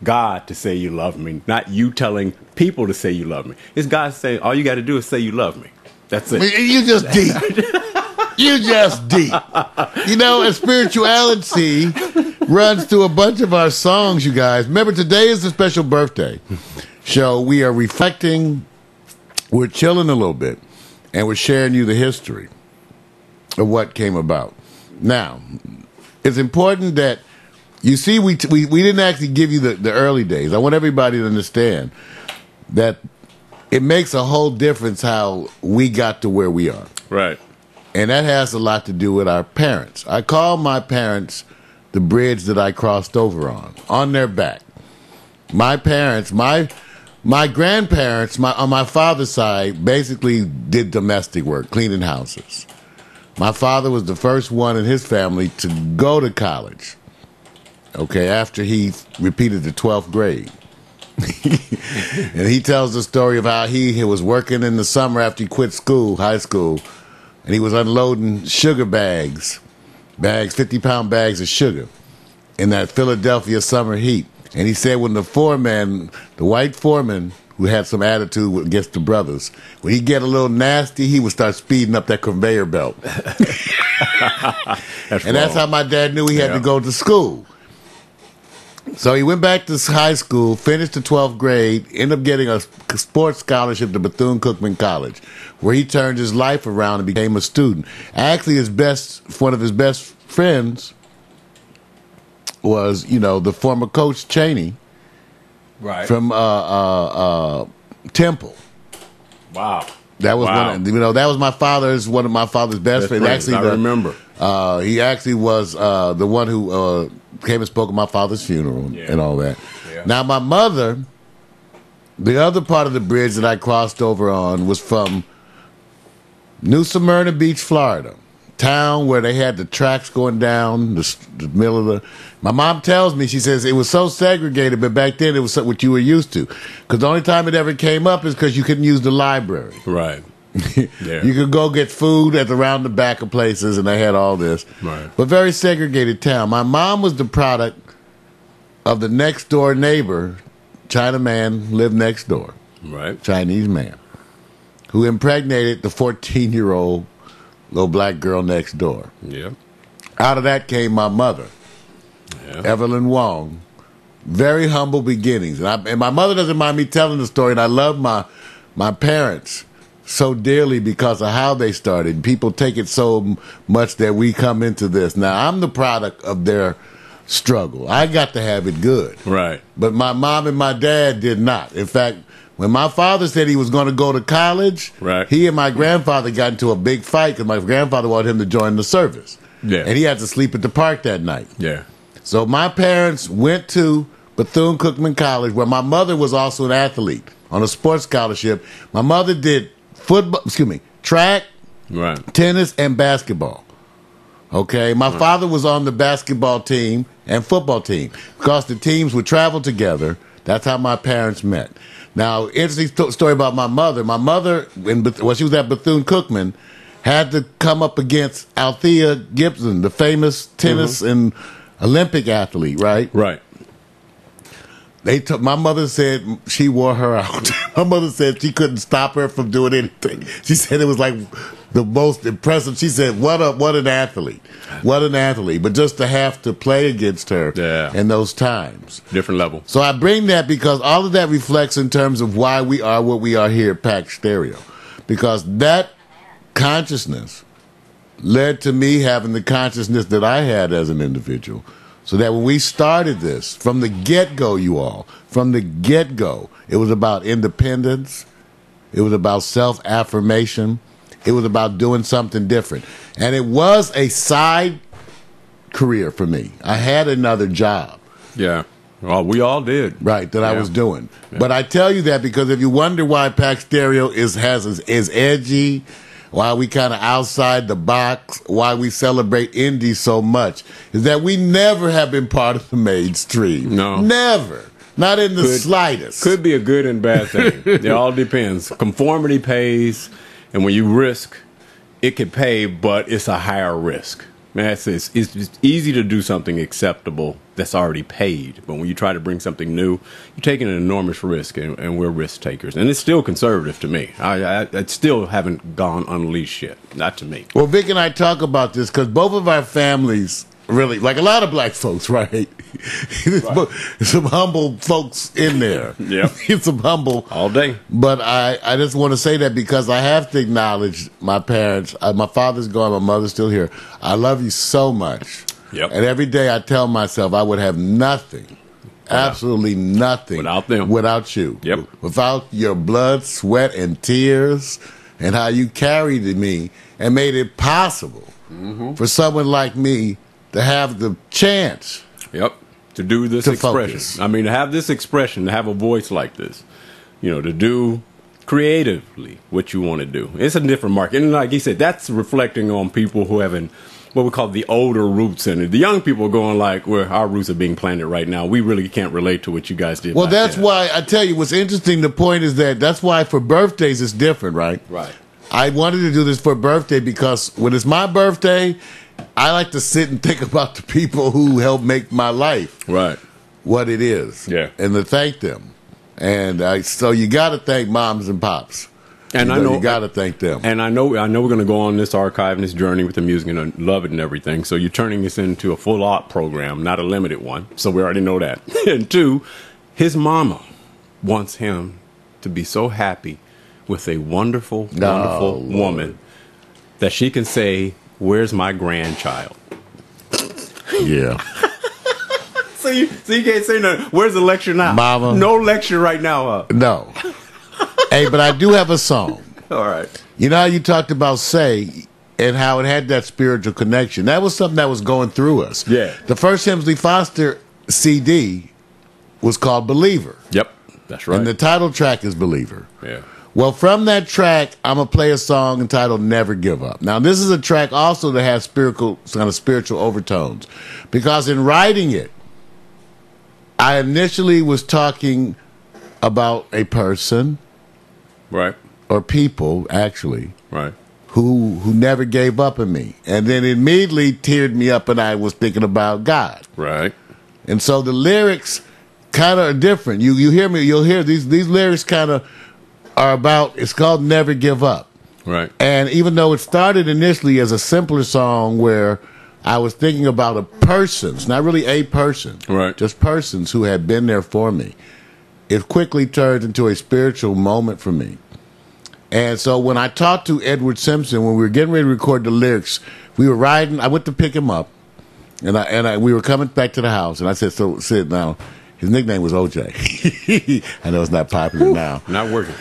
[SPEAKER 3] God to say you love me, not you telling people to say you love me. It's God saying all you got to do is say you love me. That's it.
[SPEAKER 2] You just deep. You just deep. You know, and spirituality runs through a bunch of our songs, you guys. Remember, today is a special birthday show. We are reflecting, we're chilling a little bit, and we're sharing you the history of what came about. Now, it's important that you see we didn't actually give you the early days. I want everybody to understand that it makes a whole difference how we got to where we are.
[SPEAKER 3] Right.
[SPEAKER 2] And that has a lot to do with our parents. I call my parents the bridge that I crossed over on their back. My parents, my grandparents, on my father's side, basically did domestic work, cleaning houses. My father was the first one in his family to go to college. Okay, after he repeated the 12th grade. And he tells the story of how he was working in the summer after he quit school, high school, and he was unloading sugar bags, 50-pound bags of sugar. in that Philadelphia summer heat. And he said when the white foreman who had some attitude against the brothers, when he get a little nasty, he would start speeding up that conveyor belt. That's how my dad knew he had to go to school. So he went back to high school, finished the 12th grade, ended up getting a sports scholarship to Bethune-Cookman College, where he turned his life around and became a student. Actually, one of his best friends was, the former coach Cheney, right, from Temple.
[SPEAKER 3] Wow.
[SPEAKER 2] That was that was one of my father's best friends. Actually,
[SPEAKER 3] I remember.
[SPEAKER 2] He actually was the one who came and spoke at my father's funeral and all that. Yeah. Now, my mother, the other part of the bridge that I crossed over on was from New Smyrna Beach, Florida, town where they had the tracks going down the middle of the. My mom tells me, she says it was so segregated, but back then it was what you were used to. Because the only time it ever came up is because you couldn't use the library.
[SPEAKER 3] Right. Yeah.
[SPEAKER 2] You could go get food around the back of places, and they had all this.
[SPEAKER 3] Right.
[SPEAKER 2] But very segregated town. My mom was the product of the next door neighbor. Chinaman lived next door.
[SPEAKER 3] Right.
[SPEAKER 2] Chinese man. Who impregnated the 14-year-old little black girl next door.
[SPEAKER 3] Yeah.
[SPEAKER 2] Out of that came my mother, Evelyn Wong. Very humble beginnings. And my mother doesn't mind me telling the story, and I love my parents so dearly because of how they started. People take it so much that we come into this. Now, I'm the product of their struggle. I got to have it good.
[SPEAKER 3] Right.
[SPEAKER 2] But my mom and my dad did not. In fact, when my father said he was going to go to college, he and my grandfather got into a big fight because my grandfather wanted him to join the service.
[SPEAKER 3] Yeah.
[SPEAKER 2] And he had to sleep at the park that night.
[SPEAKER 3] Yeah.
[SPEAKER 2] So my parents went to Bethune-Cookman College, where my mother was also an athlete on a sports scholarship. My mother did track, tennis, and basketball. Okay, my father was on the basketball team and football team because the teams would travel together. That's how my parents met. Now, interesting story about my mother. My mother, when she was at Bethune-Cookman, had to come up against Althea Gibson, the famous tennis and Olympic athlete, right?
[SPEAKER 3] Right.
[SPEAKER 2] My mother said she wore her out. My mother said she couldn't stop her from doing anything. She said it was like the most impressive. She said, what an athlete. What an athlete. But just to have to play against her in those times.
[SPEAKER 3] Different level.
[SPEAKER 2] So I bring that because all of that reflects in terms of why we are what we are here at Pack Stereo. Because that consciousness led to me having the consciousness that I had as an individual. So that when we started this, from the get-go, from the get-go, it was about independence. It was about self-affirmation. It was about doing something different. And it was a side career for me. I had another job.
[SPEAKER 3] Yeah. Well, we all did.
[SPEAKER 2] Right, that I was doing. Yeah. But I tell you that because if you wonder why Pack Stereo is edgy, why we kind of outside the box, why we celebrate indie so much, is that we never have been part of the mainstream.
[SPEAKER 3] No.
[SPEAKER 2] Never. Not in the slightest.
[SPEAKER 3] Could be a good and bad thing. It all depends. Conformity pays, and when you risk, it could pay, but it's a higher risk. Man, it's easy to do something acceptable that's already paid, but when you try to bring something new, you're taking an enormous risk, and we're risk takers. And it's still conservative to me. I still haven't gone unleashed yet. Not to me.
[SPEAKER 2] Well, Vic and I talk about this because both of our families, really, like a lot of black folks, right? Some humble folks in there.
[SPEAKER 3] Yeah.
[SPEAKER 2] Some humble.
[SPEAKER 3] All day.
[SPEAKER 2] But I just want to say that because I have to acknowledge my parents. My father's gone, my mother's still here. I love you so much.
[SPEAKER 3] Yep.
[SPEAKER 2] And every day I tell myself I would have nothing, absolutely nothing
[SPEAKER 3] without them,
[SPEAKER 2] without you.
[SPEAKER 3] Yep.
[SPEAKER 2] Without your blood, sweat, and tears, and how you carried me and made it possible for someone like me to have the chance.
[SPEAKER 3] Yep. To do this expression. Focus. I mean, to have this expression, to have a voice like this, to do creatively what you want to do. It's a different market. And like he said, that's reflecting on people who haven't, what we call the older roots in it. The young people are going like, where our roots are being planted right now. We really can't relate to what you guys did.
[SPEAKER 2] Well, that's why, I tell you, what's interesting, the point is that's why for birthdays it's different, right?
[SPEAKER 3] Right.
[SPEAKER 2] I wanted to do this for birthday because when it's my birthday I like to sit and think about the people who helped make my life
[SPEAKER 3] Right.
[SPEAKER 2] what it is.
[SPEAKER 3] Yeah.
[SPEAKER 2] And to thank them. And so you got to thank moms and pops.
[SPEAKER 3] And
[SPEAKER 2] you
[SPEAKER 3] I know
[SPEAKER 2] you got to thank them.
[SPEAKER 3] And I know we're going to go on this archive and this journey with the music and love it and everything. So you're turning this into a full art program, not a limited one. So we already know that. And two, his mama wants him to be so happy with a wonderful, wonderful woman that she can say, "Where's my grandchild?"
[SPEAKER 2] Yeah.
[SPEAKER 3] So you can't say nothing. Where's the lecture now?
[SPEAKER 2] Mama.
[SPEAKER 3] No lecture right now, huh?
[SPEAKER 2] No. Hey, but I do have a song.
[SPEAKER 3] All right.
[SPEAKER 2] You know how you talked about Say and how it had that spiritual connection? That was something that was going through us.
[SPEAKER 3] Yeah.
[SPEAKER 2] The first Hemsley Foster CD was called Believer.
[SPEAKER 3] Yep. That's right.
[SPEAKER 2] And the title track is Believer.
[SPEAKER 3] Yeah.
[SPEAKER 2] Well, from that track, I'm going to play a song entitled Never Give Up. Now, this is a track also that has spiritual overtones. Because in writing it, I initially was talking about a person,
[SPEAKER 3] Right.
[SPEAKER 2] or people, actually,
[SPEAKER 3] Right.
[SPEAKER 2] who never gave up on me. And then it immediately teared me up and I was thinking about God.
[SPEAKER 3] Right.
[SPEAKER 2] And so the lyrics kind of are different. You hear me, you'll hear these lyrics kind of are about, it's called Never Give Up.
[SPEAKER 3] Right.
[SPEAKER 2] And even though it started initially as a simpler song where I was thinking about a person, it's not really a person,
[SPEAKER 3] Right.
[SPEAKER 2] just persons who had been there for me, it quickly turned into a spiritual moment for me. And so when I talked to Edward Simpson, when we were getting ready to record the lyrics, we were riding, I went to pick him up, and we were coming back to the house, and I said, so Sid, now, his nickname was OJ. I know it's not popular now.
[SPEAKER 3] Not working.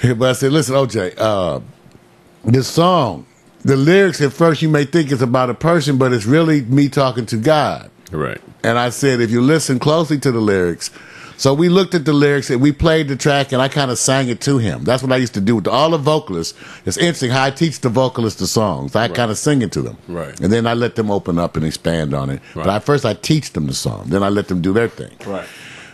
[SPEAKER 2] But I said, listen, OJ, this song, the lyrics at first you may think it's about a person, but it's really me talking to God.
[SPEAKER 3] Right.
[SPEAKER 2] And I said, if you listen closely to the lyrics, so we looked at the lyrics and we played the track and I kind of sang it to him. That's what I used to do with all the vocalists. It's interesting how I teach the vocalists the songs. I kind of sing it to them.
[SPEAKER 3] Right.
[SPEAKER 2] And then I let them open up and expand on it.
[SPEAKER 3] Right.
[SPEAKER 2] But at first I teach them the song. Then I let them do their thing.
[SPEAKER 3] Right.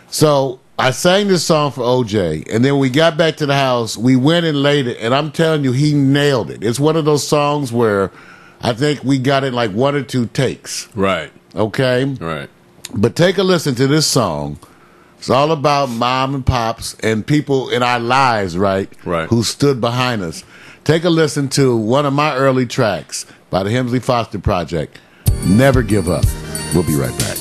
[SPEAKER 2] So I sang this song for OJ, and then when we got back to the house, we went and laid it, and I'm telling you, he nailed it. It's one of those songs where I think we got it in like 1 or 2 takes.
[SPEAKER 3] Right.
[SPEAKER 2] Okay?
[SPEAKER 3] Right.
[SPEAKER 2] But take a listen to this song. It's all about mom and pops and people in our lives, right?
[SPEAKER 3] Right.
[SPEAKER 2] Who stood behind us. Take a listen to one of my early tracks by the Hemsley Foster Project, Never Give Up. We'll be right back.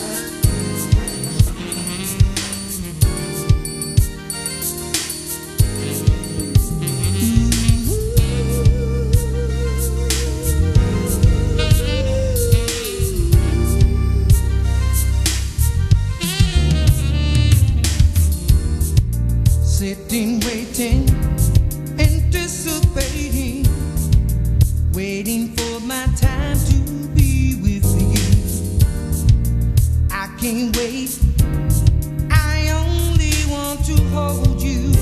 [SPEAKER 4] Sitting, waiting, anticipating, waiting for my time to be with you. I can't wait, I only want to hold you.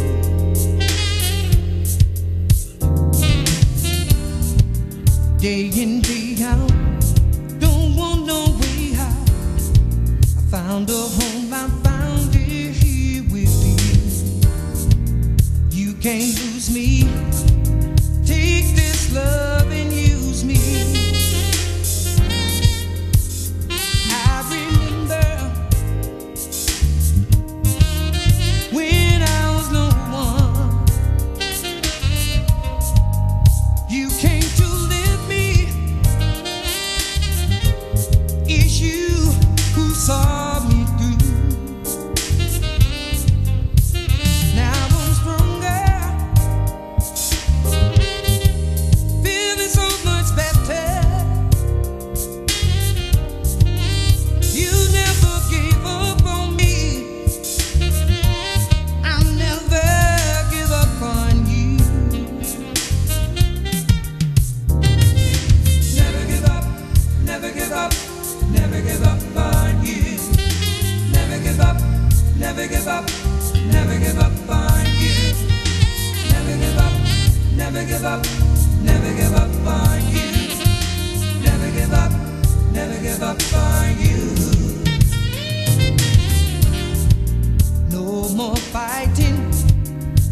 [SPEAKER 4] Day in, day out, don't want no way out. I found a home, I found it here with you. You can't lose me. Take this love and use me. I remember when I was no one. You came to lift me. It's you who saw me through. Now I'm stronger, feeling so much better. You never gave up on me. I'll never give up on you. Never give up, never give up, never give up on you. Never give up, never give up, never give up on you. Never give up, never give up, never give up on you. Never give up, never give up on you. No more fighting,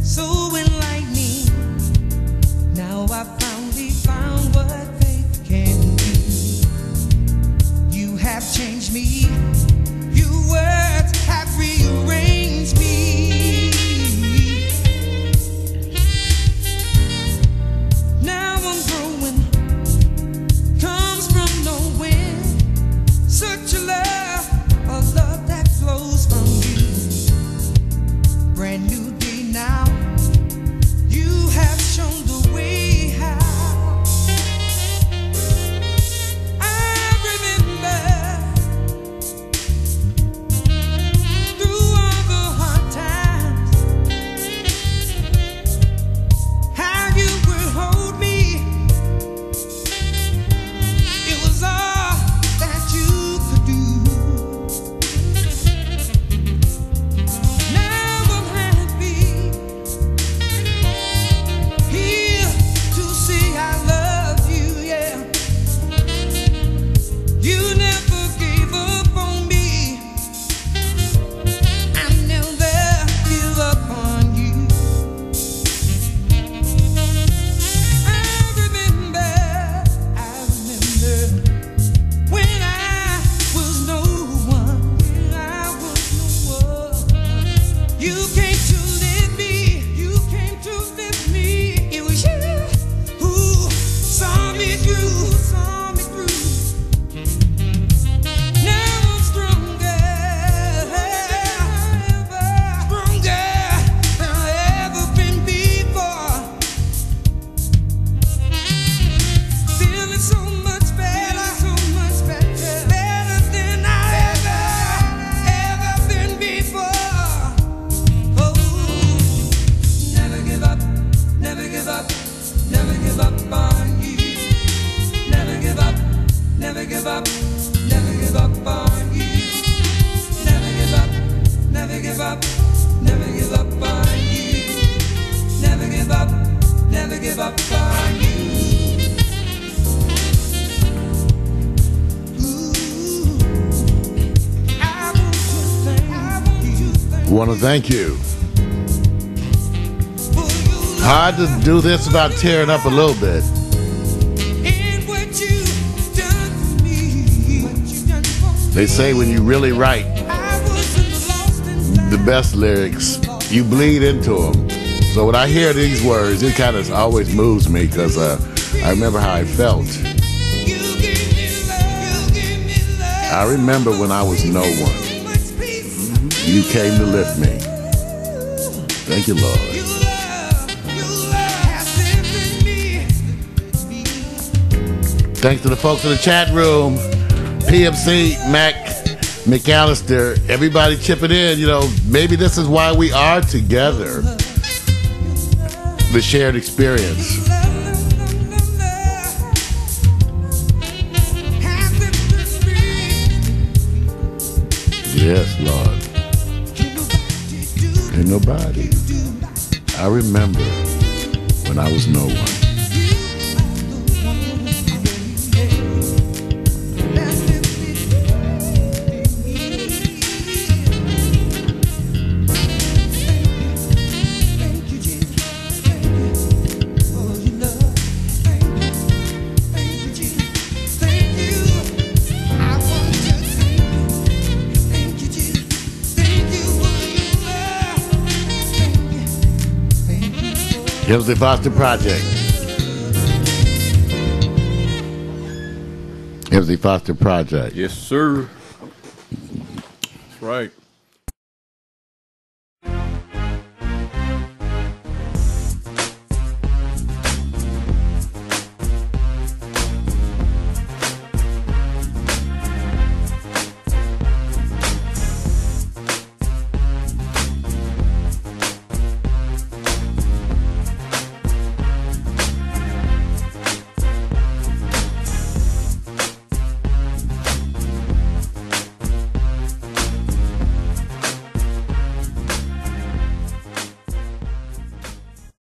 [SPEAKER 4] so enlightening. Now I finally found what faith can do.
[SPEAKER 2] Want to thank you. Hard to do this without tearing up a little bit. They say when you really write the best lyrics, you bleed into them. So when I hear these words, it kind of always moves me because I remember how I felt. I remember when I was no one. You came to lift me. Thank you, Lord. Thanks to the folks in the chat room, PMC, Mac, McAllister, everybody chipping in. You know, maybe this is why we are together. The shared experience. Yes, Lord. Ain't nobody. I remember when I was no one. Here's the Foster Project. Here's the Foster Project.
[SPEAKER 3] Yes, sir. That's right.